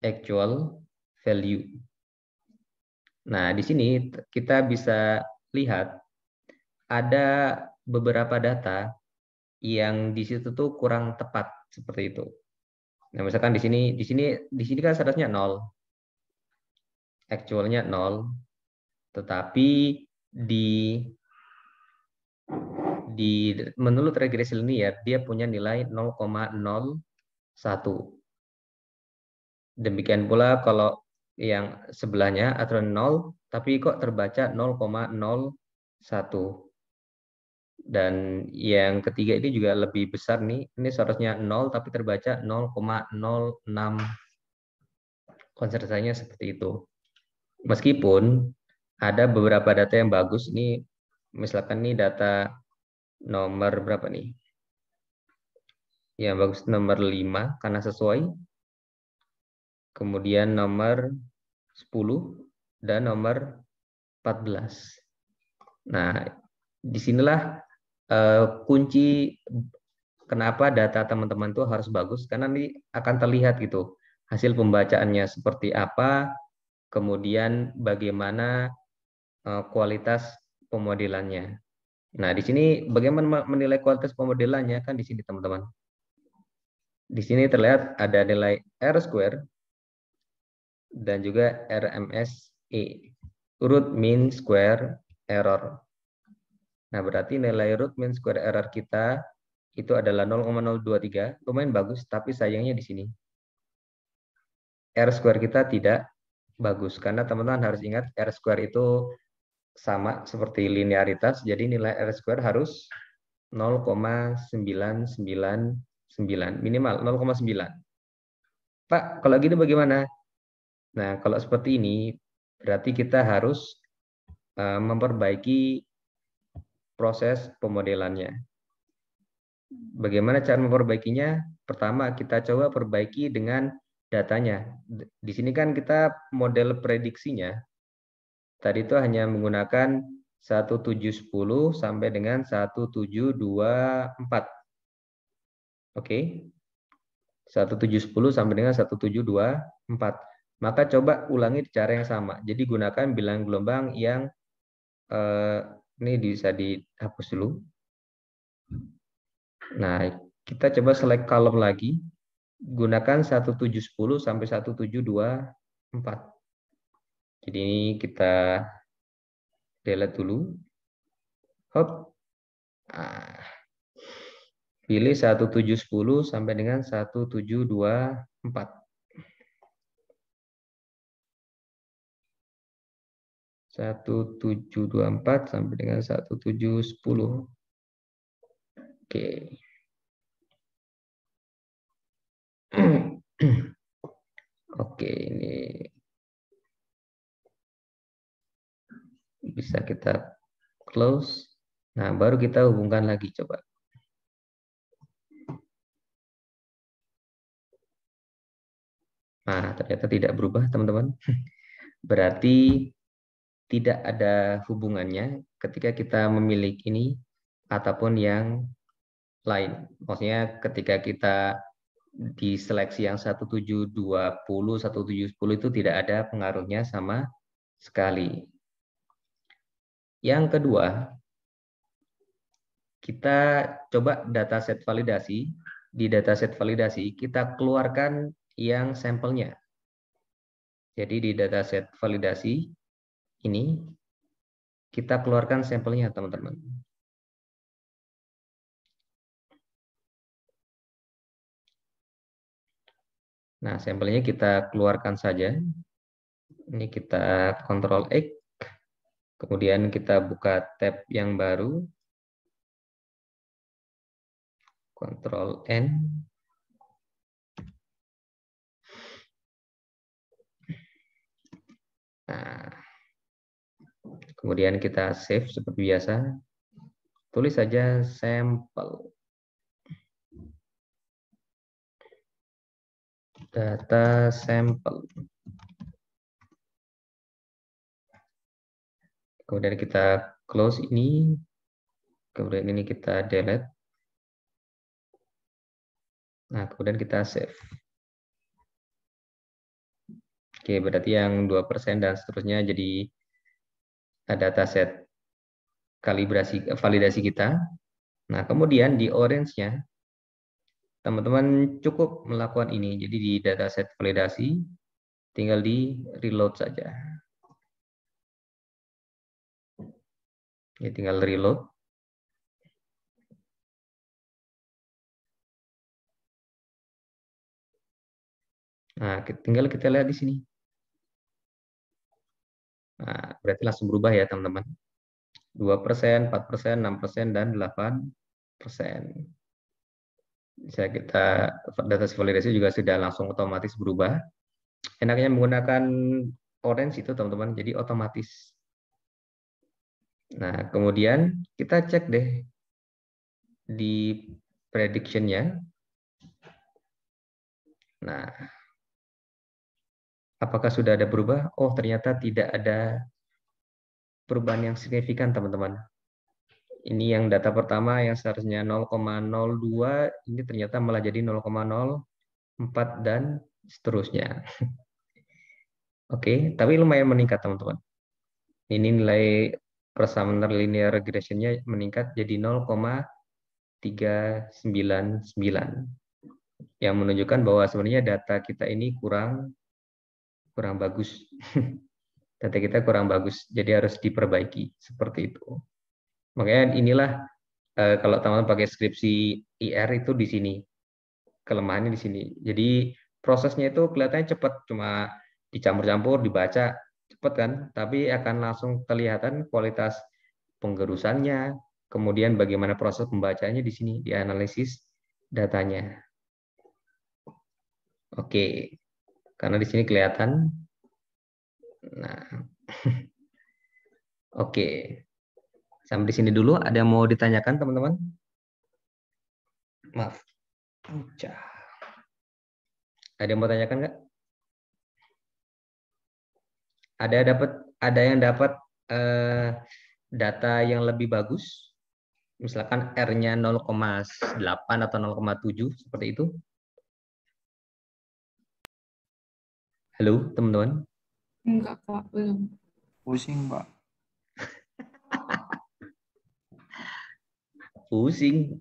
actual value. Nah, di sini kita bisa lihat ada beberapa data yang di situ tuh kurang tepat seperti itu. Nah, misalkan di sini kan seharusnya 0. Actualnya 0. Tetapi menurut regresi linear dia punya nilai 0,01. Demikian pula kalau yang sebelahnya atau 0 tapi kok terbaca 0,01. Dan yang ketiga ini juga lebih besar nih. Ini seharusnya 0 tapi terbaca 0,06. Konsentrasinya seperti itu. Meskipun ada beberapa data yang bagus. Ini misalkan nih data nomor berapa nih? Yang bagus nomor 5 karena sesuai. Kemudian nomor 10 dan nomor 14. Nah, disinilah kunci kenapa data teman-teman itu harus bagus, karena ini akan terlihat gitu hasil pembacaannya seperti apa, kemudian bagaimana kualitas pemodelannya. Nah, di sini bagaimana menilai kualitas pemodelannya kan di sini teman-teman. Di sini terlihat ada nilai R-square dan juga RMSE, root mean square error. Nah, berarti nilai root mean square error kita itu adalah 0,023, lumayan bagus, tapi sayangnya di sini R-square kita tidak bagus, karena teman-teman harus ingat R-square itu sama seperti linearitas, jadi nilai R-square harus 0,999, minimal 0,9. Pak, kalau gini bagaimana? Nah, kalau seperti ini, berarti kita harus memperbaiki proses pemodelannya. Bagaimana cara memperbaikinya? Pertama, kita coba perbaiki dengan datanya. Di sini kan kita model prediksinya. Tadi itu hanya menggunakan 1710 sampai dengan 1724. Oke. 1710 sampai dengan 1724. Maka coba ulangi cara yang sama. Jadi gunakan bilangan gelombang yang ini bisa dihapus dulu. Nah, kita coba select column lagi. Gunakan 1710 sampai 1724. Jadi ini kita delete dulu. Hop. Pilih 1710 sampai dengan 1724. 1724 sampai dengan 1710. Oke. Oke, ini bisa kita close. Nah, baru kita hubungkan lagi coba. Nah, ternyata tidak berubah, teman-teman. Berarti tidak ada hubungannya ketika kita memilih ini ataupun yang lain. Maksudnya ketika kita di seleksi yang 1720, 1710 itu tidak ada pengaruhnya sama sekali. Yang kedua, kita coba dataset validasi. Di dataset validasi, kita keluarkan yang sampelnya. Jadi di dataset validasi ini, kita keluarkan sampelnya, teman-teman. Nah, sampelnya kita keluarkan saja. Ini kita Ctrl X. Kemudian kita buka tab yang baru. Ctrl N. Nah, kemudian kita save seperti biasa. Tulis saja sampel. Data sampel. Kemudian kita close ini. Kemudian ini kita delete. Nah, kemudian kita save. Oke, berarti yang 2% dan seterusnya jadi dataset validasi kita. Nah, kemudian di orange-nya, teman-teman cukup melakukan ini. Jadi di dataset validasi, tinggal di reload saja. Ya, tinggal reload. Nah, tinggal kita lihat di sini. Nah, berarti langsung berubah ya, teman-teman. 2%, 4%, 6%, dan 8%. Bisa kita, data validasi juga sudah langsung otomatis berubah. Enaknya menggunakan orange itu, teman-teman, jadi otomatis. Nah, kemudian kita cek deh di prediction-nya. Nah, apakah sudah ada berubah? Oh, ternyata tidak ada perubahan yang signifikan, teman-teman. Ini yang data pertama yang seharusnya 0,02, ini ternyata malah jadi 0,04 dan seterusnya. Oke, tapi lumayan meningkat, teman-teman. Ini nilai persamaan linear regression-nya meningkat jadi 0,399. Yang menunjukkan bahwa sebenarnya data kita ini kurang bagus. Data kita kurang bagus, jadi harus diperbaiki seperti itu. Makanya inilah kalau teman-teman pakai skripsi IR itu di sini. Kelemahannya di sini. Jadi prosesnya itu kelihatannya cepat, cuma dicampur-campur, dibaca cepat kan, tapi akan langsung kelihatan kualitas penggerusannya, kemudian bagaimana proses pembacanya di sini, dianalisis datanya. Oke. Karena di sini kelihatan. Nah. Oke. Sampai di sini dulu. Ada yang mau ditanyakan, teman-teman? Maaf. Ada yang mau tanyakan nggak? Ada yang dapat data yang lebih bagus? Misalkan R-nya 0,8 atau 0,7 seperti itu? Halo, teman-teman? Enggak, Pak, belum. Pusing, Pak. Pusing.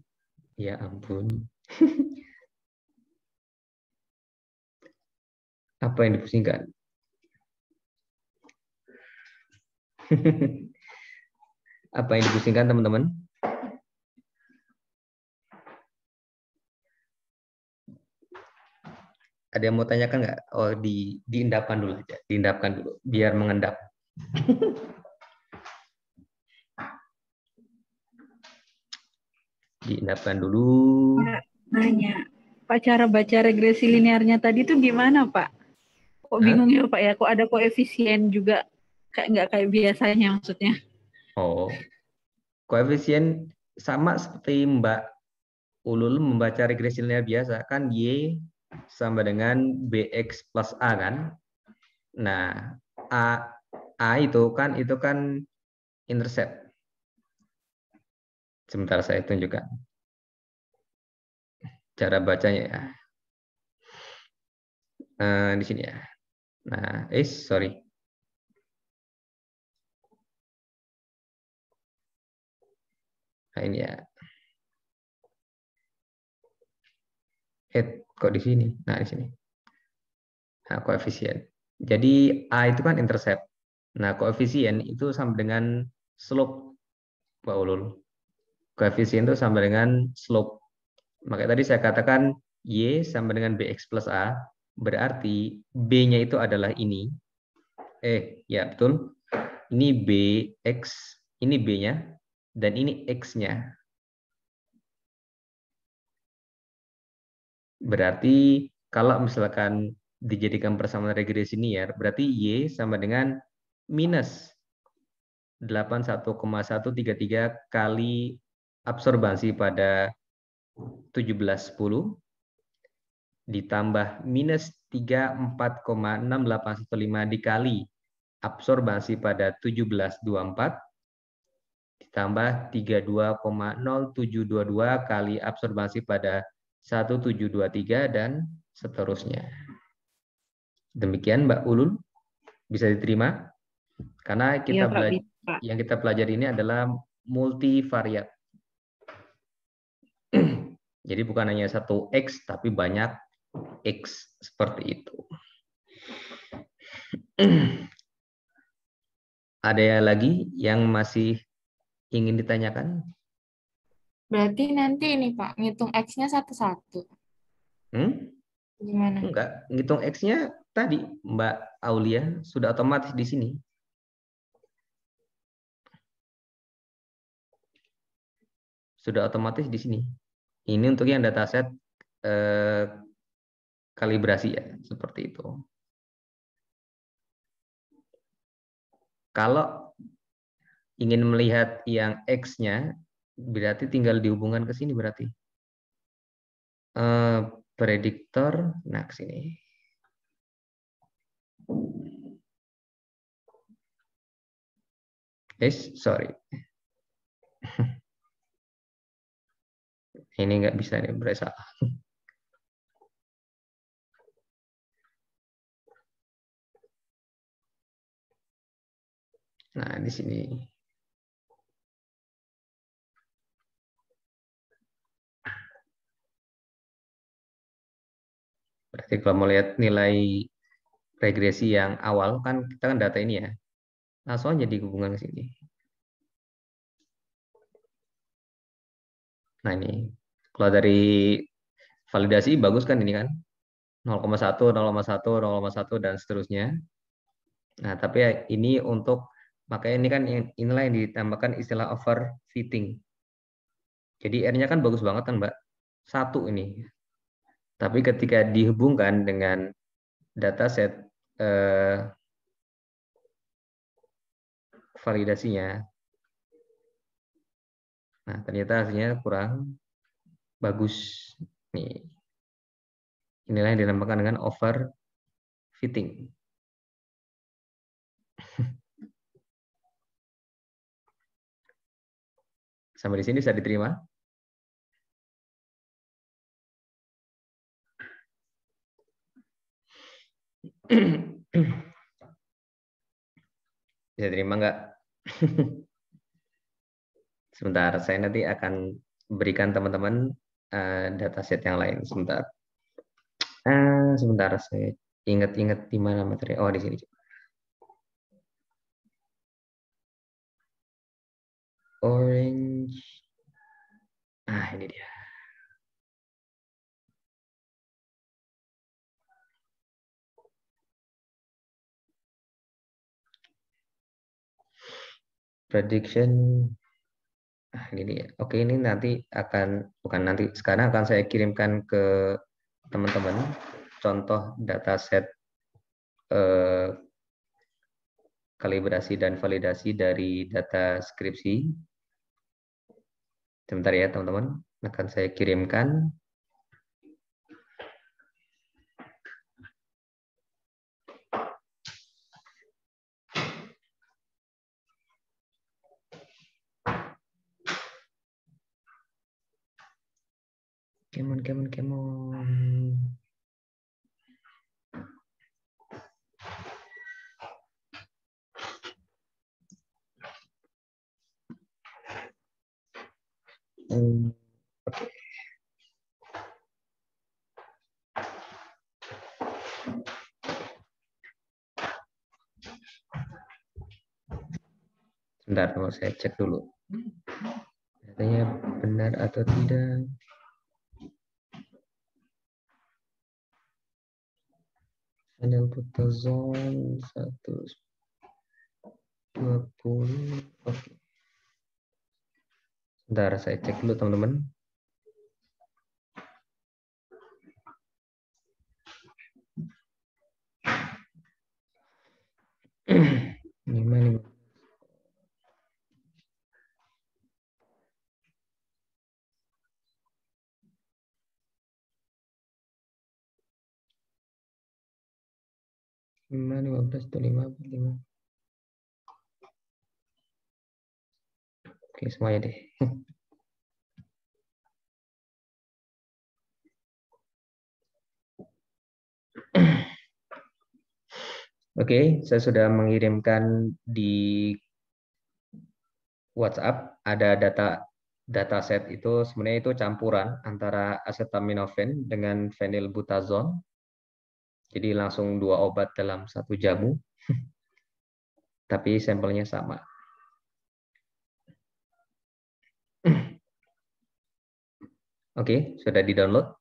Ya ampun. Apa yang dipusingkan? Apa yang dipusingkan, teman-teman? Ada yang mau tanyakan nggak? Oh, diendapkan dulu aja. Diendapkan dulu, biar mengendap. Diendapkan dulu. Pak, nanya, Pak, cara baca regresi linearnya tadi itu gimana, Pak? Kok bingung ya Pak ya? Kok ada koefisien juga kayak nggak kayak biasanya maksudnya? Oh, koefisien sama seperti Mbak Ulul membaca regresi linear biasa kan, Y sama dengan BX plus A kan. Nah, A itu kan intercept. Sebentar saya tunjukkan cara bacanya ya. Di sini ya. Nah, sorry. Nah, ini ya. Kok di sini? Nah, di sini. Nah, koefisien. Jadi A itu kan intercept. Nah, koefisien itu sama dengan slope, Pak Ulul. Koefisien itu sama dengan slope. Makanya tadi saya katakan Y sama dengan BX plus A, berarti B-nya itu adalah ini. Ya betul. Ini BX, ini B-nya, dan ini X-nya. Berarti kalau misalkan dijadikan persamaan regresi linear, berarti Y sama dengan minus 81,133 kali absorbasi pada 1710 ditambah minus 34,6815 dikali absorbasi pada 1724 ditambah 32,0722 kali absorbasi pada 1723 dan seterusnya. Demikian Mbak Ulul, bisa diterima? Karena kita yang kita pelajari ini adalah multivariat. Jadi bukan hanya satu X, tapi banyak X seperti itu. Ada lagi yang masih ingin ditanyakan? Berarti nanti ini Pak, ngitung X-nya satu-satu. Gimana? Enggak, ngitung X-nya tadi Mbak Aulia sudah otomatis di sini. Sudah otomatis di sini. Ini untuk yang dataset kalibrasi ya, seperti itu. Kalau ingin melihat yang X-nya, berarti tinggal dihubungkan ke sini berarti. Prediktor, nah ke sini. Sorry. Ini nggak bisa nih, berasa. Nah, di sini. Berarti kalau mau lihat nilai regresi yang awal, kan kita kan data ini ya. Langsung aja dihubungkan ke sini. Nah, ini. Kalau dari validasi bagus kan ini kan. 0,1, 0,1, 0,1 dan seterusnya. Nah, tapi ya ini untuk, makanya ini kan inilah yang ditambahkan istilah overfitting. Jadi R-nya kan bagus banget kan, Mbak. 1 ini. Tapi ketika dihubungkan dengan dataset validasinya, nah ternyata hasilnya kurang bagus. Nih. Inilah yang dinamakan dengan overfitting. Sampai di sini bisa diterima? Bisa terima nggak? Sebentar, saya nanti akan berikan teman-teman dataset yang lain. Sebentar. Sebentar, saya ingat-ingat di mana materi. Oh, di sini. Orange. Ini dia. Prediction. Ini dia. Oke, ini nanti bukan nanti, sekarang akan saya kirimkan ke teman-teman contoh dataset kalibrasi dan validasi dari data skripsi. Sebentar ya teman-teman, akan saya kirimkan. Come on. Oke. Sebentar, mau saya cek dulu. Datanya benar atau tidak. Panel butazon 120. Oke. Sebentar, saya cek dulu teman-teman. Gimana? Gimana 15 atau 55? Oke, semuanya deh. Oke, saya sudah mengirimkan di WhatsApp. Ada dataset itu sebenarnya itu campuran antara acetaminophen dengan phenylbutazone. Jadi langsung 2 obat dalam 1 jamu. Tapi sampelnya sama. Oke, sudah di-download.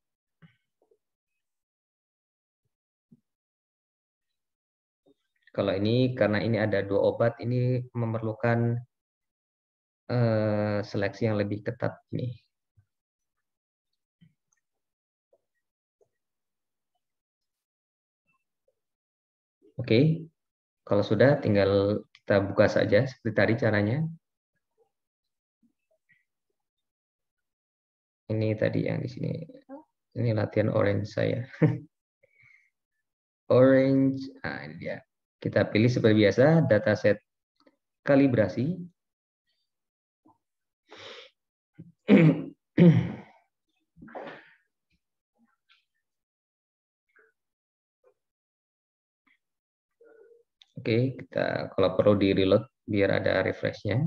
Kalau ini, karena ini ada 2 obat, ini memerlukan seleksi yang lebih ketat ini. Oke, kalau sudah tinggal kita buka saja seperti tadi caranya. Ini tadi yang di sini. Ini latihan orange saya. Orange, nah ini dia. Kita pilih seperti biasa dataset kalibrasi. Oke, kita kalau perlu di reload biar ada refresh-nya.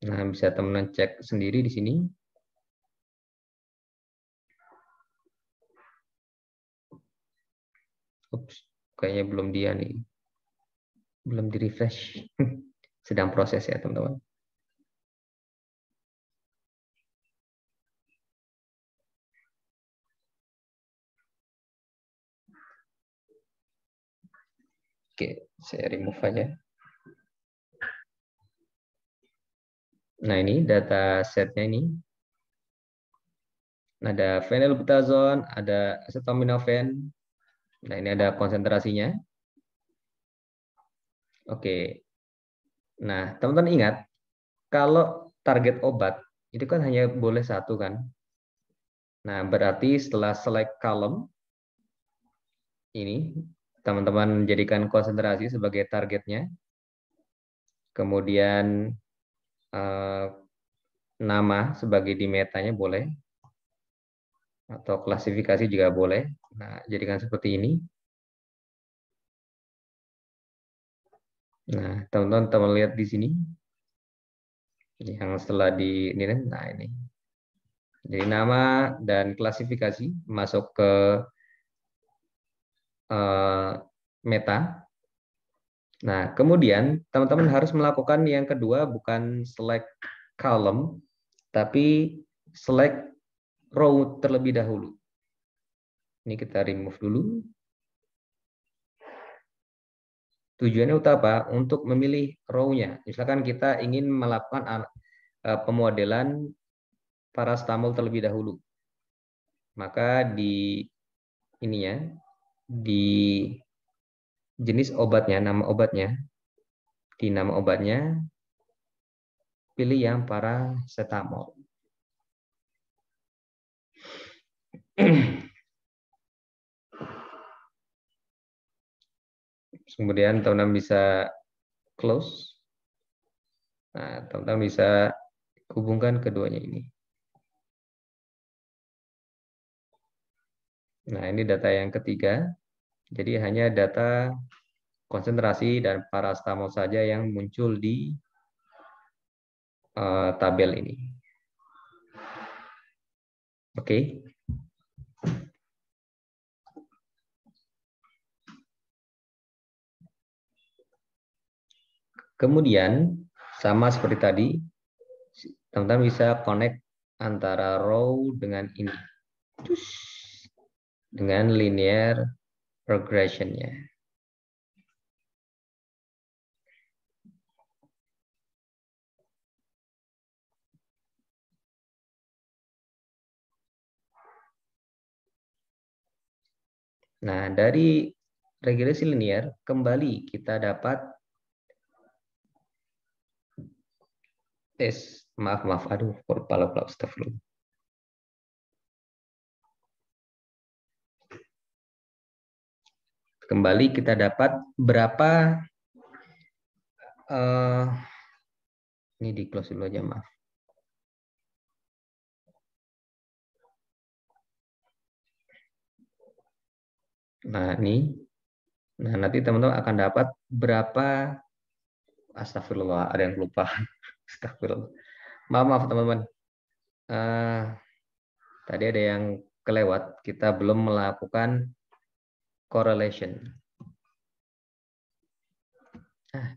Nah, bisa teman-teman cek sendiri di sini. Ups, kayaknya belum dia nih. Belum di refresh. Sedang proses ya, teman-teman. Oke, saya remove aja. Nah, ini data setnya ini. Ada phenylbutazone, ada acetaminophen. Nah, ini ada konsentrasinya. Oke. Nah, teman-teman ingat, kalau target obat, itu kan hanya boleh 1 kan. Nah, berarti setelah select column, ini, teman-teman jadikan konsentrasi sebagai targetnya. Kemudian nama sebagai di metanya boleh. Atau klasifikasi juga boleh. Nah, jadikan seperti ini. Nah, teman-teman lihat di sini. Yang setelah di ini, nah ini. Jadi nama dan klasifikasi masuk ke meta. Nah, kemudian teman-teman harus melakukan yang kedua bukan select column, tapi select row terlebih dahulu. Ini kita remove dulu. Tujuannya untuk apa? Untuk memilih row-nya. Misalkan kita ingin melakukan pemodelan paracetamol terlebih dahulu. Maka di ininya, di jenis obatnya, di nama obatnya, pilih yang paracetamol. Kemudian teman-teman bisa close. Nah, teman-teman bisa hubungkan keduanya ini. Nah, ini data yang ketiga. Jadi hanya data konsentrasi dan paracetamol saja yang muncul di tabel ini. Oke. Kemudian sama seperti tadi, teman-teman bisa connect antara row dengan ini, dengan linear regression-nya. Nah, dari regresi linear kembali kita dapat maaf, aduh, lupa, astagfirullah. Kembali kita dapat berapa, ini di close dulu aja, maaf. Nah, nanti teman-teman akan dapat berapa, astagfirullah, ada yang lupa. Astagfirullah. Maaf teman-teman. Tadi ada yang kelewat, kita belum melakukan correlation.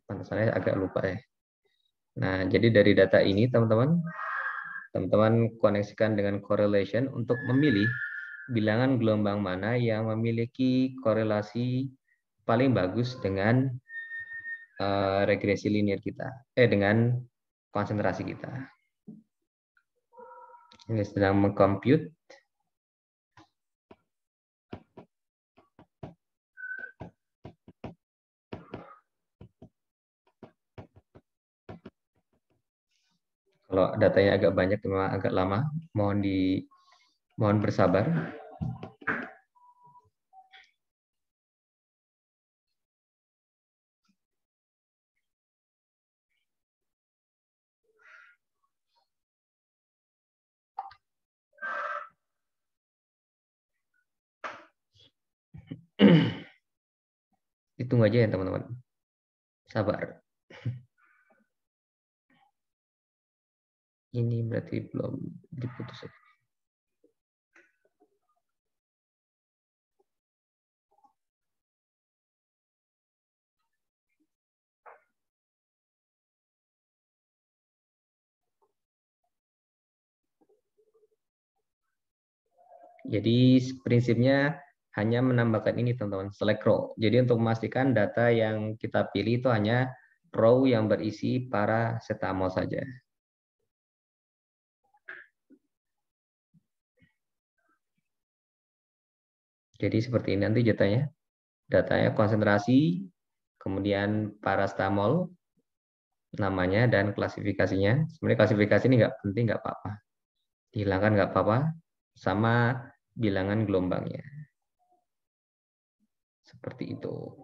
Pantasannya agak lupa ya. Nah, jadi dari data ini teman-teman koneksikan dengan correlation untuk memilih bilangan gelombang mana yang memiliki korelasi paling bagus dengan regresi linear kita, dengan konsentrasi kita. Ini sedang mengcompute. Kalau datanya agak banyak, memang agak lama, mohon bersabar. Hitung aja ya teman-teman. Sabar. Ini berarti belum diputus. Jadi prinsipnya hanya menambahkan ini teman-teman, select row. Jadi untuk memastikan data yang kita pilih itu hanya row yang berisi paracetamol saja. Jadi seperti ini nanti datanya konsentrasi, kemudian paracetamol namanya dan klasifikasinya. Sebenarnya klasifikasi ini nggak penting, nggak apa-apa. Dihilangkan nggak apa-apa, sama bilangan gelombangnya. Seperti itu.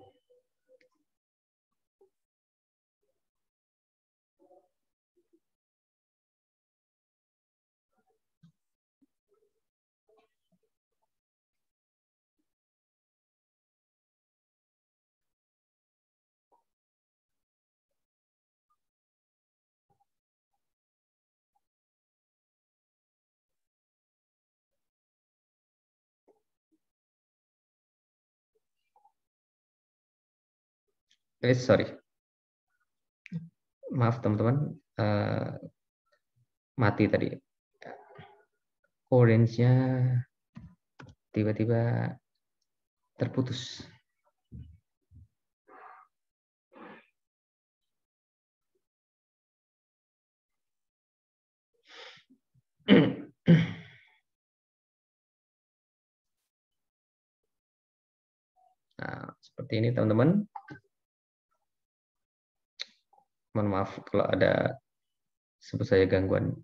Sorry. Maaf teman-teman, mati tadi. Orange-nya tiba-tiba terputus. Nah, seperti ini teman-teman. Mohon maaf kalau ada sebut saya gangguan.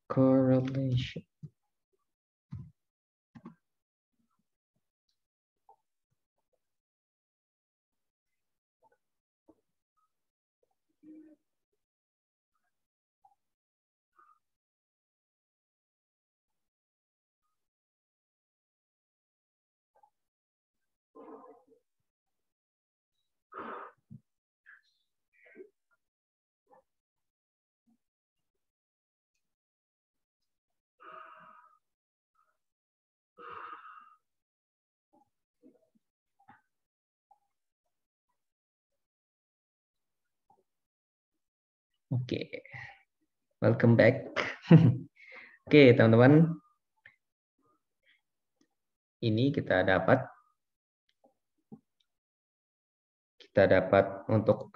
Correlation. Oke, welcome back. Oke, teman-teman. Ini kita dapat untuk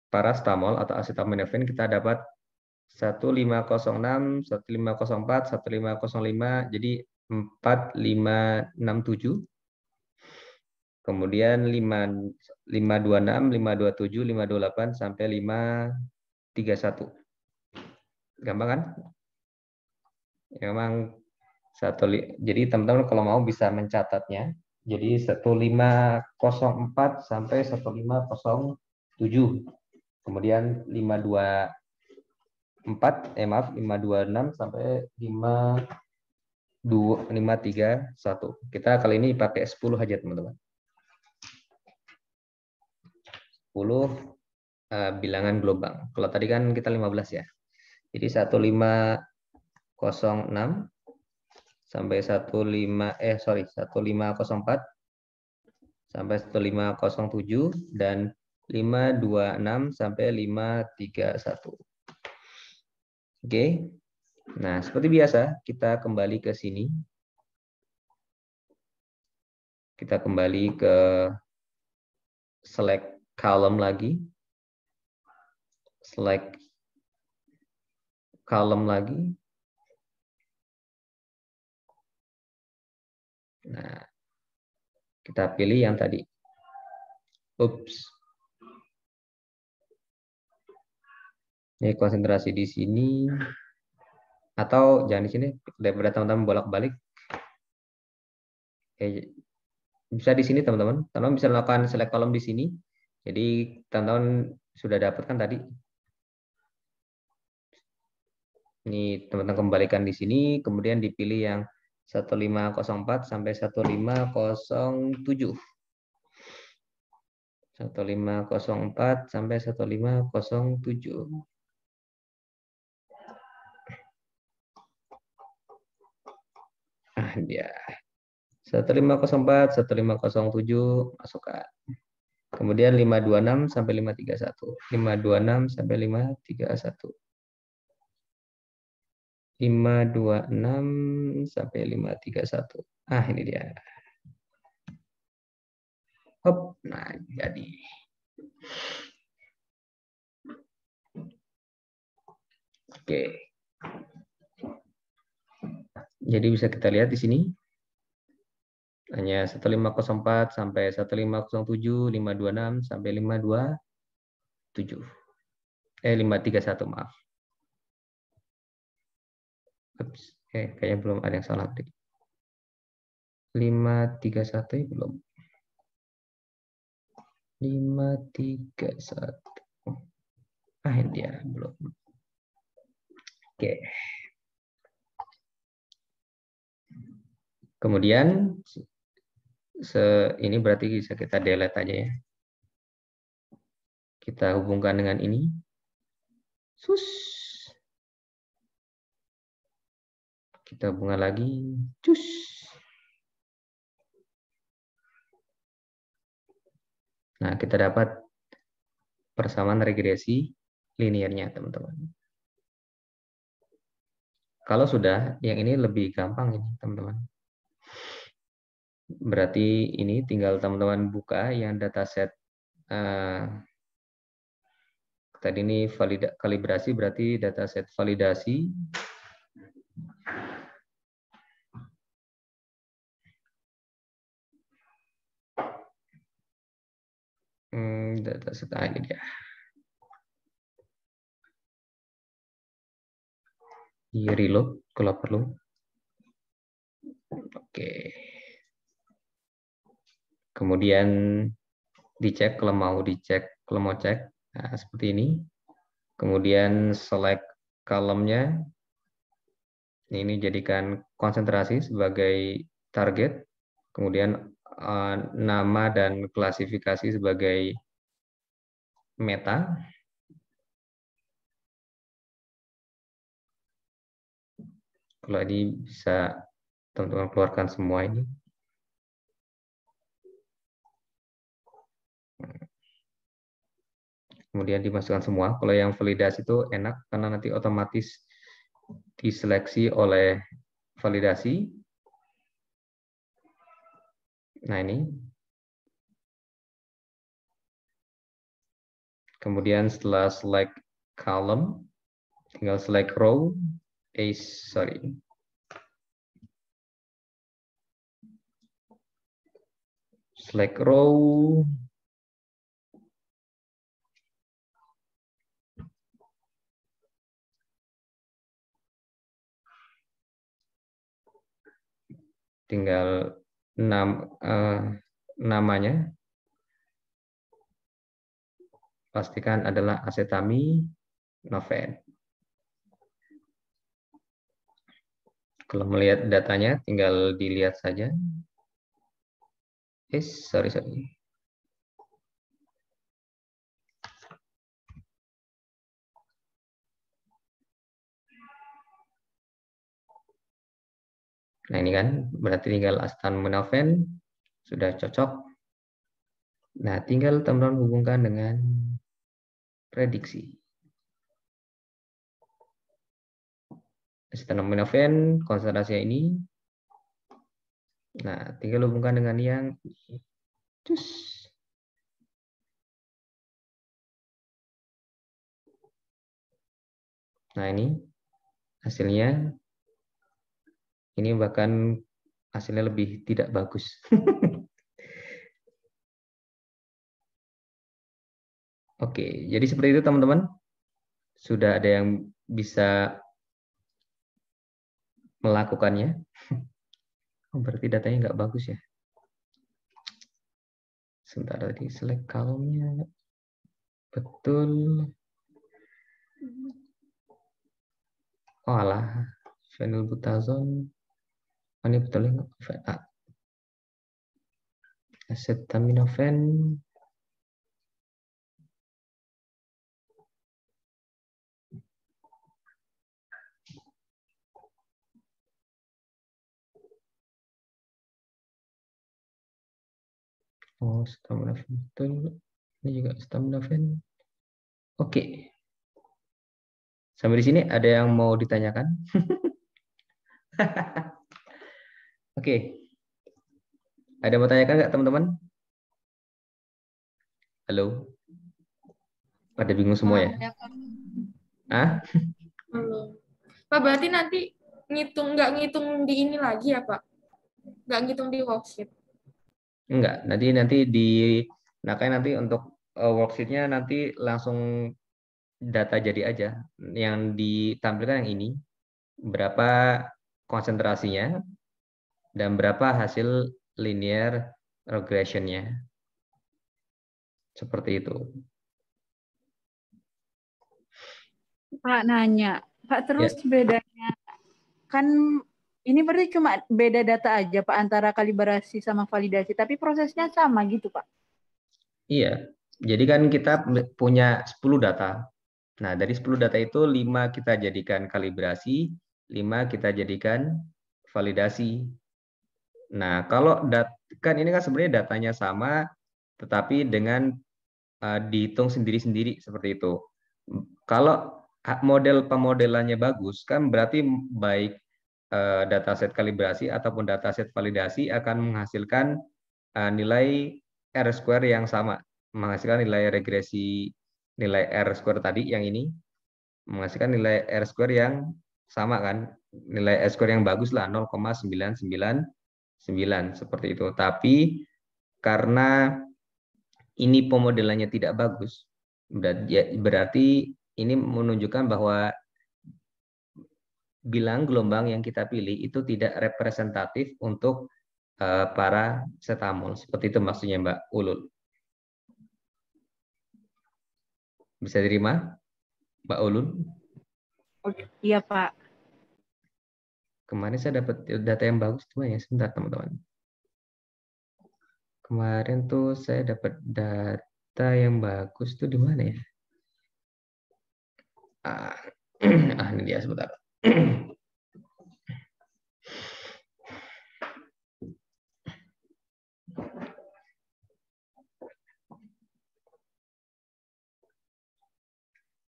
paracetamol atau acetaminophen kita dapat 1506, 1504, 1505, jadi 4567. Kemudian 526, 527, 528 sampai 531. Gampang kan? Ya, memang jadi teman-teman kalau mau bisa mencatatnya. Jadi 1504 sampai 1507. Kemudian 526 sampai 531. Kita kali ini pakai 10 aja teman-teman. 10 bilangan gelombang. Kalau tadi kan kita 15 ya. Jadi 1506 sampai 1504 sampai 1507 dan 526 sampai 531. Oke. Nah, seperti biasa kita kembali ke sini. Kita kembali ke select column lagi. Select column lagi. Nah, kita pilih yang tadi. Oops. Ini konsentrasi di sini. Atau jangan di sini, daripada teman-teman bolak-balik. Bisa di sini teman-teman. Teman-teman bisa melakukan select column di sini. Jadi teman-teman sudah dapat kan tadi. Ini teman-teman kembalikan di sini, kemudian dipilih yang 1504 sampai 1507. 1504 sampai 1507. Dia 1504, 1507 masukkan. Kemudian 526 sampai 531. 526 sampai 531. 526 sampai 531. Ini dia. Hop, nah jadi. Oke. Jadi bisa kita lihat di sini. Hanya 1504 sampai 1507, 526 sampai 527. 531, maaf. Ups, kayaknya belum ada yang salah tadi. 531 ya belum. 531. Ini dia belum. Oke. Kemudian ini berarti bisa kita delete aja ya. Kita hubungkan dengan ini. Sus. Kita hubungkan lagi. Cus. Nah, kita dapat persamaan regresi linearnya, teman-teman. Kalau sudah, yang ini lebih gampang ini, teman-teman. Berarti ini tinggal teman-teman buka yang dataset tadi ini kalibrasi, berarti dataset validasi. Dataset ini dia. Di reload kalau perlu. Oke. Kemudian dicek kalau mau dicek, kalau mau cek. Nah, seperti ini. Kemudian select column-nya. Ini jadikan konsentrasi sebagai target. Kemudian nama dan klasifikasi sebagai meta. Kalau ini bisa teman-teman keluarkan semua ini. Kemudian dimasukkan semua. Kalau yang validasi itu enak karena nanti otomatis diseleksi oleh validasi. Nah ini. Kemudian setelah select column, tinggal select row. Select row. Tinggal namanya. Pastikan adalah acetaminophen. Kalau melihat datanya, tinggal dilihat saja. Sorry. Nah ini kan berarti tinggal acetaminophen sudah cocok. Nah tinggal teman-teman hubungkan dengan prediksi. Acetaminophen konsentrasinya ini. Nah tinggal hubungkan dengan yang cus. Nah ini hasilnya. Ini bahkan hasilnya lebih tidak bagus. Oke, jadi seperti itu teman-teman. Sudah ada yang bisa melakukannya. Oh, berarti datanya nggak bagus ya. Sebentar tadi select column-nya. Betul. Oh alah, phenylbutazone. Oh, ini betul nggak? Acetaminophen. Oh, acetaminophen betul. Ini juga acetaminophen. Oke. Sampai di sini ada yang mau ditanyakan? Oke. Ada mau tanyakan nggak teman-teman? Halo? Pada bingung semua ya? Ah? Belum. Pak, berarti nanti nggak ngitung di ini lagi ya, Pak? Nggak ngitung di worksheet? Enggak, nanti nanti untuk worksheet-nya nanti langsung data jadi aja. Yang ditampilkan yang ini, berapa konsentrasinya, dan berapa hasil linear regression-nya. Seperti itu. Pak nanya, Pak terus bedanya, kan ini berarti cuma beda data aja Pak antara kalibrasi sama validasi, tapi prosesnya sama gitu Pak? Iya, Jadi kan kita punya 10 data. Nah, dari 10 data itu 5 kita jadikan kalibrasi, 5 kita jadikan validasi. Nah, kalau kan ini kan sebenarnya datanya sama, tetapi dengan dihitung sendiri-sendiri seperti itu. Kalau model pemodelannya bagus, kan berarti baik dataset kalibrasi ataupun dataset validasi akan menghasilkan nilai R square yang sama, menghasilkan nilai regresi nilai R square tadi yang ini, menghasilkan nilai R square yang sama kan, nilai R square yang bagus lah 0,999 seperti itu. Tapi karena ini pemodelannya tidak bagus, berarti ini menunjukkan bahwa bilang gelombang yang kita pilih itu tidak representatif untuk para setamol. Seperti itu maksudnya Mbak Ulul. Bisa diterima Mbak Ulul? Oke. Iya, Pak. Kemarin saya dapat data yang bagus tuh ya, sebentar teman-teman. Kemarin tuh saya dapat data yang bagus tuh di mana ya? Ini dia sebentar.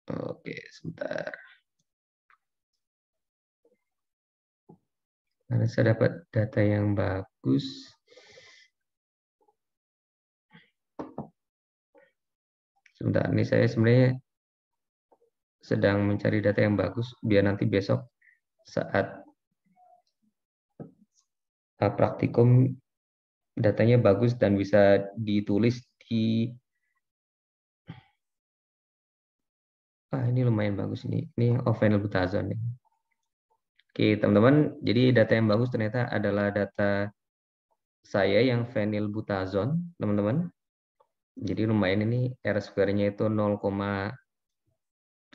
Oke, sebentar. Karena saya dapat data yang bagus. Sebentar, ini saya sebenarnya sedang mencari data yang bagus biar nanti besok saat praktikum datanya bagus dan bisa ditulis di ini lumayan bagus ini phenylbutazone nih. Oke teman-teman, jadi data yang bagus ternyata adalah data saya yang phenylbutazone teman-teman. Jadi lumayan ini R square-nya itu 0,74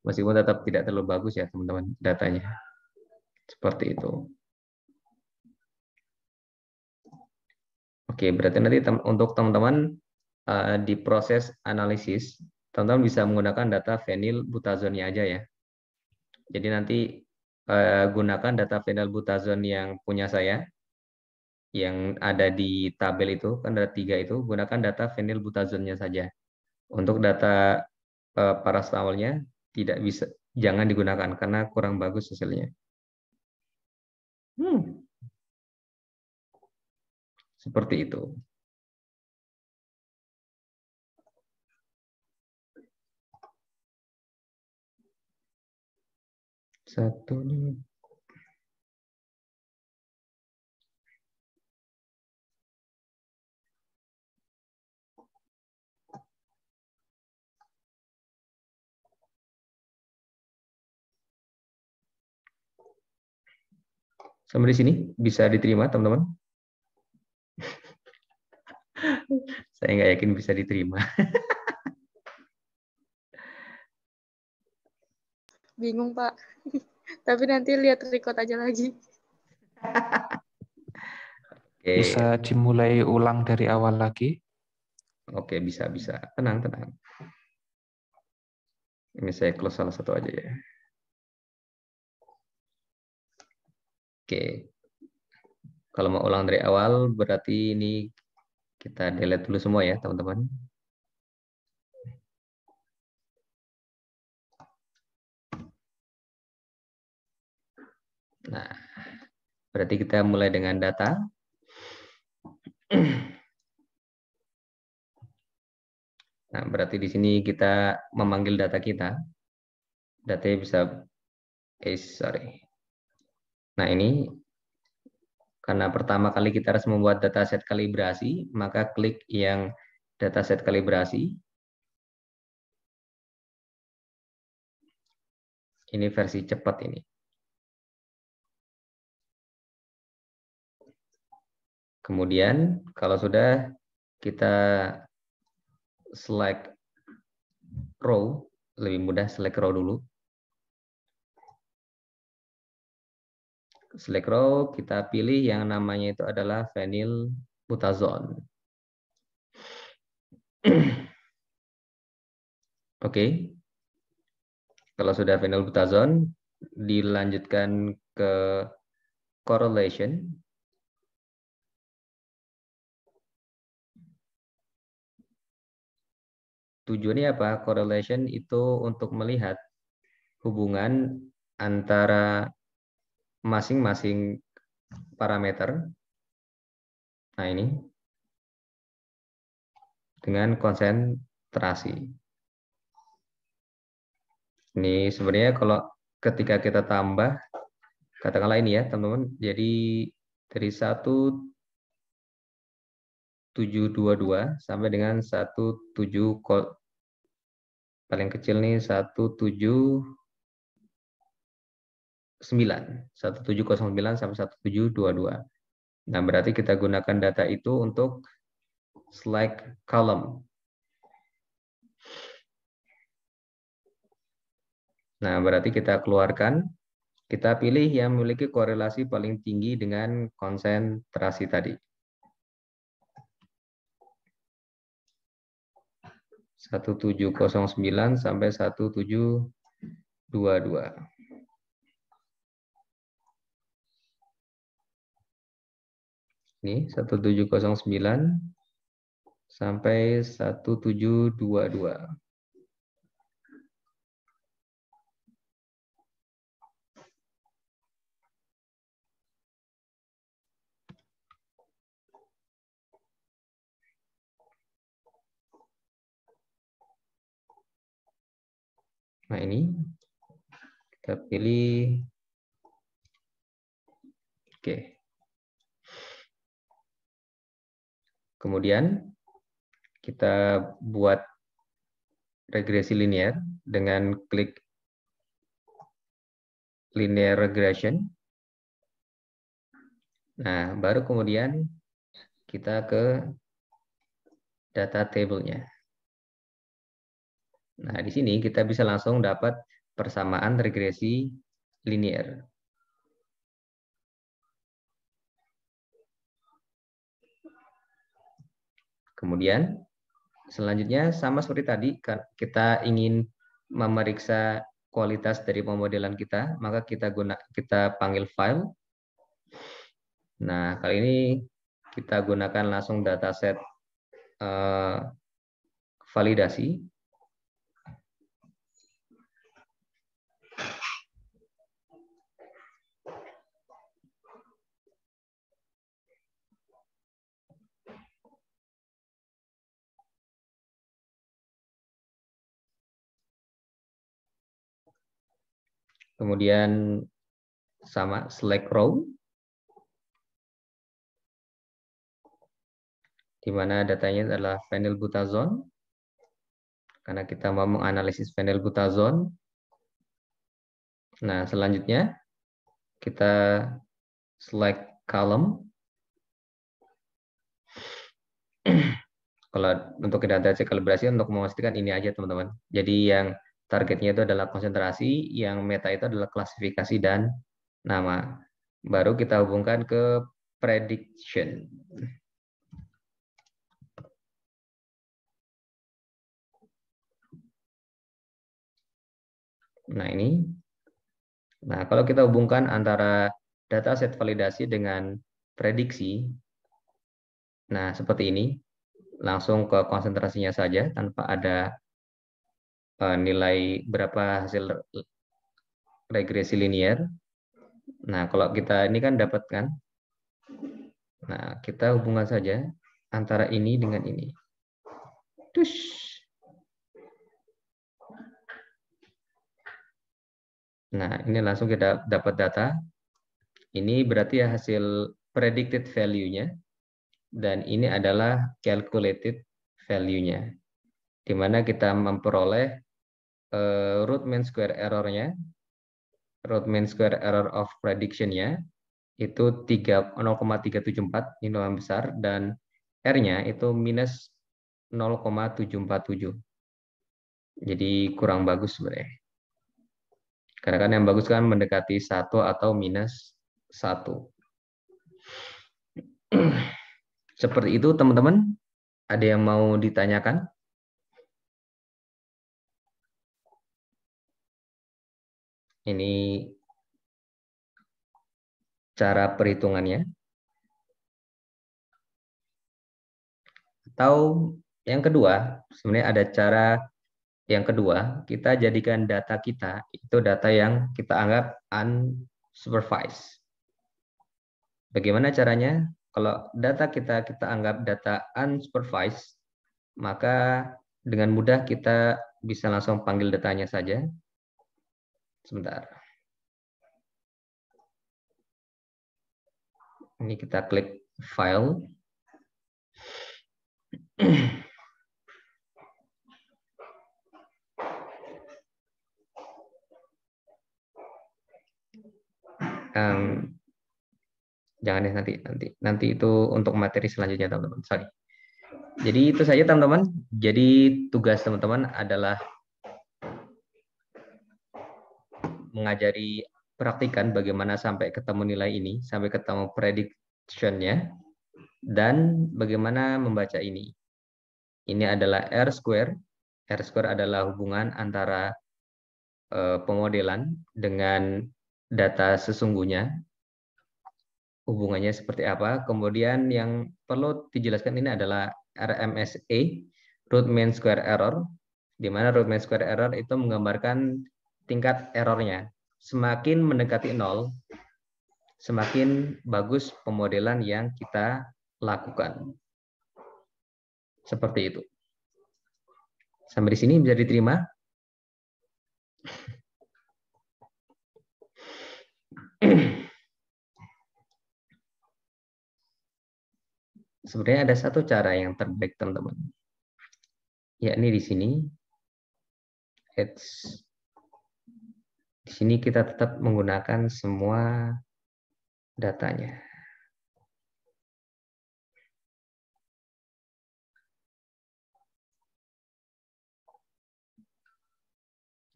meskipun tetap tidak terlalu bagus ya teman-teman datanya. Seperti itu. Oke, berarti nanti untuk teman-teman di proses analisis, teman-teman bisa menggunakan data phenylbutazone aja ya. Jadi nanti gunakan data phenylbutazone yang punya saya, yang ada di tabel itu, kan ada 3 itu, gunakan data phenylbutazone-nya saja. Untuk data paracetamolnya tidak bisa, jangan digunakan karena kurang bagus hasilnya. Seperti itu. Satu nih. Sampai di sini bisa diterima teman-teman? Saya nggak yakin bisa diterima. Bingung, Pak. Tapi nanti lihat record aja lagi. Oke. Bisa dimulai ulang dari awal lagi? Oke, bisa. Tenang. Ini saya close salah satu aja ya. Oke. Kalau mau ulang dari awal, berarti ini kita delete dulu semua ya, teman-teman. Nah, berarti kita mulai dengan data. Nah, berarti di sini kita memanggil data kita. Datanya bisa, Nah, ini karena pertama kali kita harus membuat dataset kalibrasi, maka klik yang dataset kalibrasi. Ini versi cepat ini. Kemudian kalau sudah kita select row, lebih mudah select row dulu. Select row, kita pilih yang namanya itu adalah phenylbutazone. Oke. Kalau sudah phenylbutazone, dilanjutkan ke correlation. Tujuannya apa? Correlation itu untuk melihat hubungan antara masing-masing parameter. Nah, ini dengan konsentrasi. Ini sebenarnya kalau ketika kita tambah, katakanlah ini ya teman-teman, jadi dari 1722 sampai dengan 17 paling kecil nih 1709 sampai 1722. Nah, berarti kita gunakan data itu untuk select column. Nah, berarti kita keluarkan, kita pilih yang memiliki korelasi paling tinggi dengan konsentrasi tadi. 1709 sampai 1722. Ini 1709 sampai 1722. Nah, ini kita pilih. Oke. Kemudian kita buat regresi linear dengan klik linear regression. Nah, baru kemudian kita ke data table-nya. Nah, di sini kita bisa langsung dapat persamaan regresi linear. Kemudian selanjutnya sama seperti tadi, kita ingin memeriksa kualitas dari pemodelan kita, maka kita panggil file. Nah, kali ini kita gunakan langsung dataset validasi. Kemudian sama select row, di mana datanya adalah phenylbutazone, karena kita mau menganalisis phenylbutazone. Nah, selanjutnya kita select column. Kalau untuk data kalibrasi untuk memastikan ini aja teman-teman. Jadi yang targetnya itu adalah konsentrasi, yang meta itu adalah klasifikasi dan nama. Baru kita hubungkan ke prediction. Nah, ini. Nah, kalau kita hubungkan antara dataset validasi dengan prediksi, nah seperti ini, langsung ke konsentrasinya saja tanpa ada nilai berapa hasil regresi linear. Nah, kalau kita ini kan dapat kan. Nah, kita hubungkan saja antara ini dengan ini. Nah, ini langsung kita dapat data. Ini berarti ya hasil predicted value-nya. Dan ini adalah calculated value-nya. Di mana kita memperoleh root mean square error-nya, root mean square error of prediction-nya, itu 0,374, ini lumayan besar, dan R-nya itu minus 0,747. Jadi kurang bagus sebenarnya. Karena kan yang bagus kan mendekati 1 atau minus 1. Seperti itu teman-teman. Ada yang mau ditanyakan? Ini cara perhitungannya. Atau yang kedua, sebenarnya ada cara yang kedua, kita jadikan data kita itu data yang kita anggap unsupervised. Bagaimana caranya? Kalau data kita anggap data unsupervised, maka dengan mudah kita bisa langsung panggil datanya saja. Sebentar. Ini kita klik file. Jangan deh, nanti itu untuk materi selanjutnya teman-teman. Sorry. Jadi itu saja teman-teman. Jadi tugas teman-teman adalah mengajari praktikan bagaimana sampai ketemu nilai ini, sampai ketemu prediction-nya, dan bagaimana membaca ini. Ini adalah R-square. R-square adalah hubungan antara pemodelan dengan data sesungguhnya. Hubungannya seperti apa. Kemudian yang perlu dijelaskan ini adalah RMSE, root mean square error, di mana root mean square error itu menggambarkan tingkat errornya. Semakin mendekati 0, semakin bagus pemodelan yang kita lakukan. Seperti itu. Sampai di sini bisa diterima? Sebenarnya ada satu cara yang terbaik, teman-teman. Yakni di sini. Di sini kita tetap menggunakan semua datanya.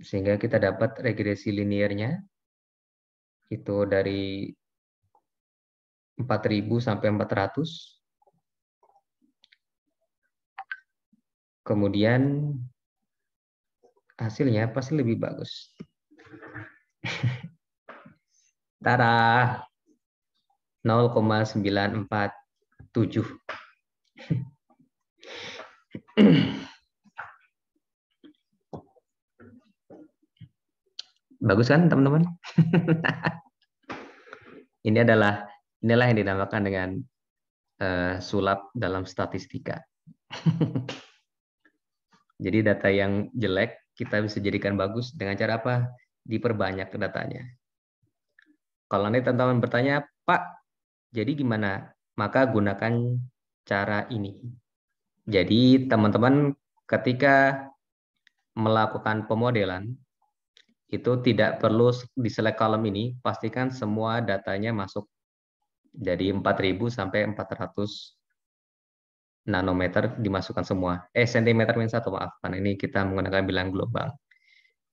Sehingga kita dapat regresi linearnya. Itu dari 4000 sampai 400. Kemudian hasilnya pasti lebih bagus. Tara, 0,947. Bagus kan teman-teman? Inilah yang dinamakan dengan sulap dalam statistika. Jadi data yang jelek kita bisa jadikan bagus dengan cara apa? Diperbanyak datanya. Kalau nanti teman-teman bertanya, Pak, jadi gimana? Maka gunakan cara ini. Jadi teman-teman ketika melakukan pemodelan, itu tidak perlu di select column ini, pastikan semua datanya masuk. Dari 4000 sampai 400 nanometer dimasukkan semua. Sentimeter min 1, maaf. Karena ini kita menggunakan bilangan gelombang.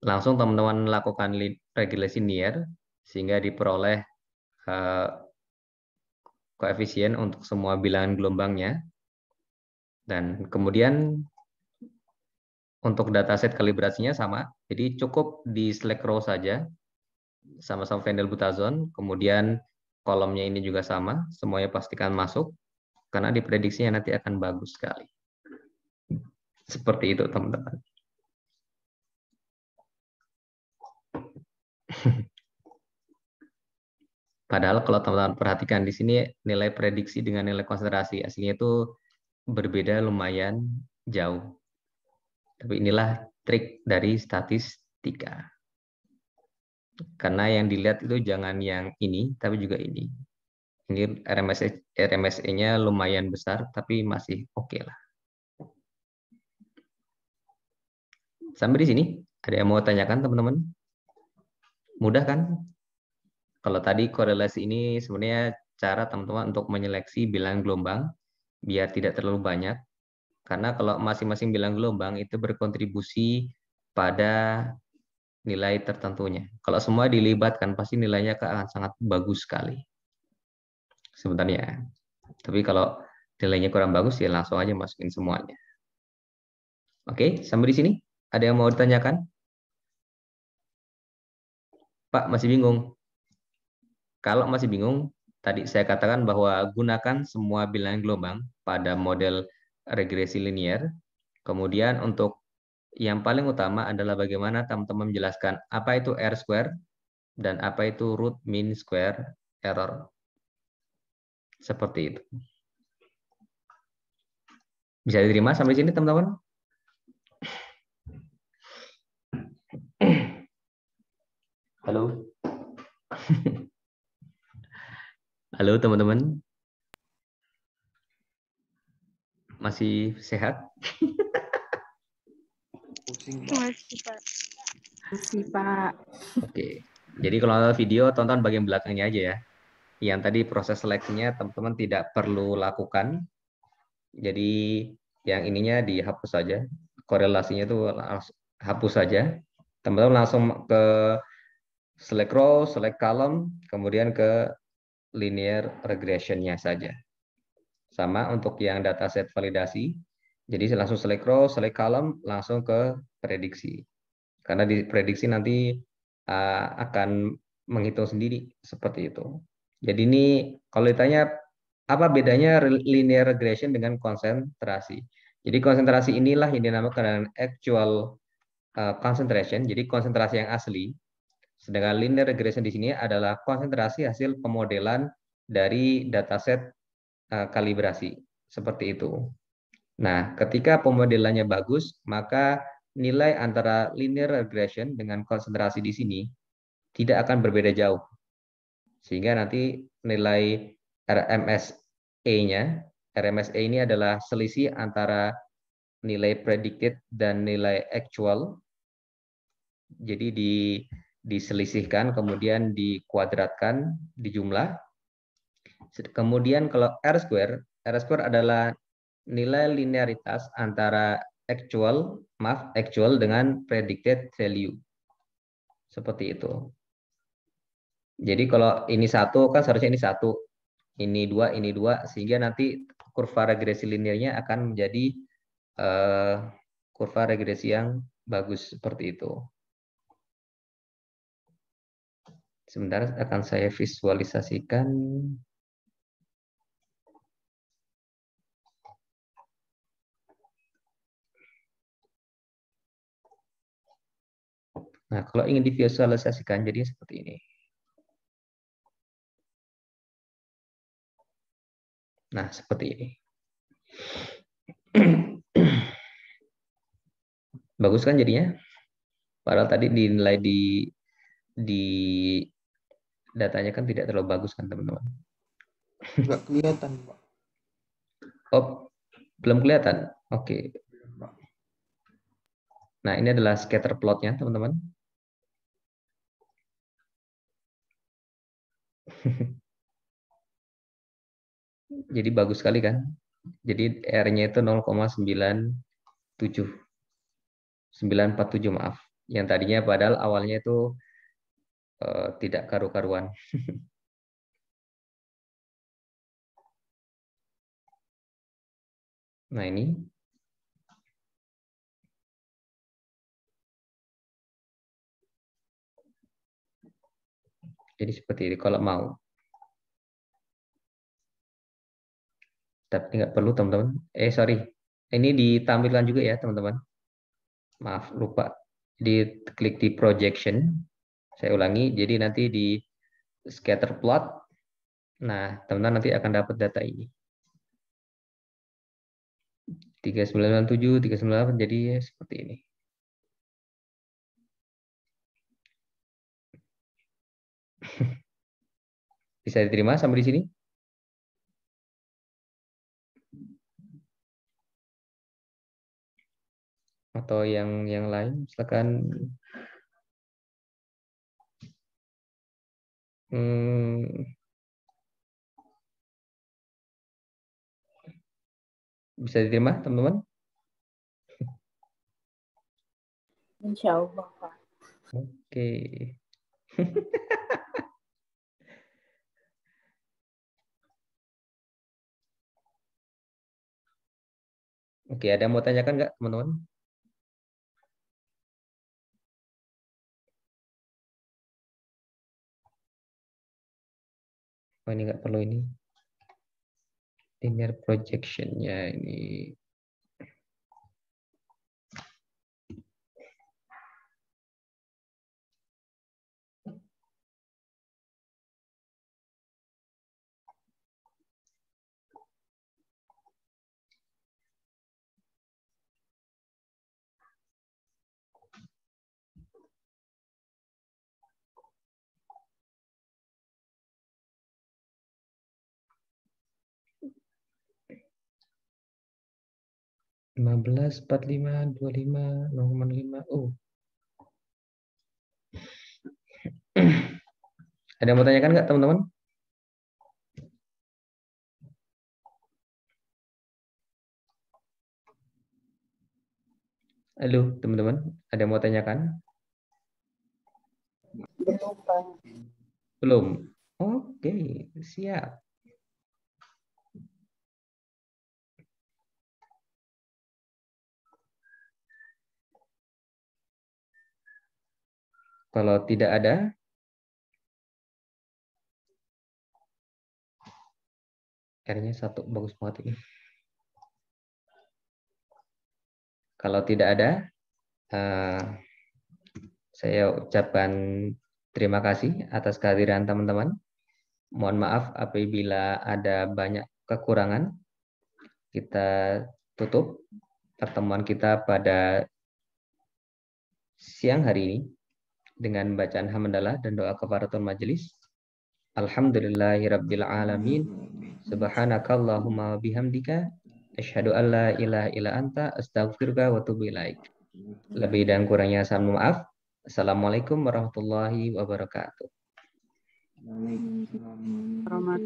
Langsung teman-teman lakukan regresi linear sehingga diperoleh koefisien untuk semua bilangan gelombangnya. Dan kemudian untuk dataset kalibrasinya sama. Jadi cukup di select row saja. Sama-sama Fendel-Butazon. Kemudian kolomnya ini juga sama. Semuanya pastikan masuk. Karena diprediksinya nanti akan bagus sekali. Seperti itu, teman-teman. Padahal kalau teman-teman perhatikan di sini nilai prediksi dengan nilai konsentrasi aslinya itu berbeda lumayan jauh. Tapi inilah trik dari statistika. Karena yang dilihat itu jangan yang ini, tapi juga ini. Ini RMSE-nya lumayan besar, tapi masih oke lah. Sampai di sini, ada yang mau tanyakan teman-teman? Mudah kan? Kalau tadi korelasi ini sebenarnya cara teman-teman untuk menyeleksi bilangan gelombang, biar tidak terlalu banyak. Karena kalau masing-masing bilangan gelombang itu berkontribusi pada nilai tertentunya. Kalau semua dilibatkan, pasti nilainya akan sangat bagus sekali. Sebenarnya. Tapi kalau nilainya kurang bagus, ya langsung aja masukin semuanya. Oke, sampai di sini. Ada yang mau ditanyakan? Pak, masih bingung? Kalau masih bingung, tadi saya katakan bahwa gunakan semua bilangan gelombang pada model regresi linear. Kemudian untuk yang paling utama adalah bagaimana teman-teman menjelaskan apa itu R-square dan apa itu root mean square error. Seperti itu. Bisa diterima sampai sini, teman-teman? Halo? Halo, teman-teman? Masih sehat? Masih, Pak. Masih, Pak. Oke. Jadi kalau nonton video, tonton bagian belakangnya aja ya. Yang tadi proses seleksinya teman-teman tidak perlu lakukan. Jadi yang ininya dihapus saja. Korelasinya itu hapus saja. Teman-teman langsung ke select row, select column, kemudian ke linear regression-nya saja. Sama untuk yang dataset validasi. Jadi langsung select row, select column, langsung ke prediksi. Karena di prediksi nanti akan menghitung sendiri seperti itu. Jadi ini kalau ditanya apa bedanya linear regression dengan konsentrasi. Jadi konsentrasi inilah yang dinamakan dengan actual concentration. Jadi konsentrasi yang asli. Sedangkan linear regression di sini adalah konsentrasi hasil pemodelan dari dataset kalibrasi. Seperti itu. Nah, ketika pemodelannya bagus, maka nilai antara linear regression dengan konsentrasi di sini tidak akan berbeda jauh. Sehingga nanti nilai RMSE-nya, RMSE ini adalah selisih antara nilai predicted dan nilai actual. Jadi diselisihkan, kemudian dikuadratkan, dijumlah. Kemudian kalau R-square adalah nilai linearitas antara actual dengan predicted value. Seperti itu. Jadi kalau ini satu, kan seharusnya ini satu. Ini dua, sehingga nanti kurva regresi linearnya akan menjadi kurva regresi yang bagus seperti itu. Sebentar akan saya visualisasikan. Nah, kalau ingin divisualisasikan jadi seperti ini. Nah, seperti ini. Bagus kan jadinya? Padahal tadi dinilai di datanya kan tidak terlalu bagus kan, teman-teman? Nggak kelihatan, Pak. Oh, belum kelihatan? Oke. Nah, ini adalah scatter plotnya, teman-teman. Jadi bagus sekali kan? Jadi R-nya itu 0,947. 947, maaf. Yang tadinya padahal awalnya itu tidak karu-karuan. Nah, ini. Jadi seperti ini kalau mau. Tapi nggak perlu, teman-teman. Sorry. Ini ditampilkan juga ya, teman-teman. Maaf, lupa. Klik di projection. Saya ulangi. Jadi nanti di scatter plot. Nah, teman-teman nanti akan dapat data ini. 3997, 398, jadi seperti ini. Bisa diterima sampai di sini? Atau yang lain, silakan. Bisa diterima, teman-teman? Insya Allah, Pak. Oke. Oke, ada yang mau tanyakan nggak, teman-teman? Oh, ini nggak perlu ini. Linear projection-nya ini. Lima belas, 45, 25, 0,5. Oh. Ada yang mau tanyakan nggak, teman-teman? Halo, teman-teman. Ada yang mau tanyakan? Belum. Oke, siap. Kalau tidak ada, R-nya 1, bagus banget ini. Kalau tidak ada, saya ucapkan terima kasih atas kehadiran teman-teman. Mohon maaf apabila ada banyak kekurangan. Kita tutup pertemuan kita pada siang hari ini dengan bacaan hamdalah dan doa kafaratul majelis. Alhamdulillahirabbil alamin. Subhanakallahumma bihamdika asyhadu an la ilaha illa anta astaghfiruka wa atubu ilaik. Lebih dan kurangnya saya mohon maaf. Assalamualaikum warahmatullahi wabarakatuh. Warahmatullahi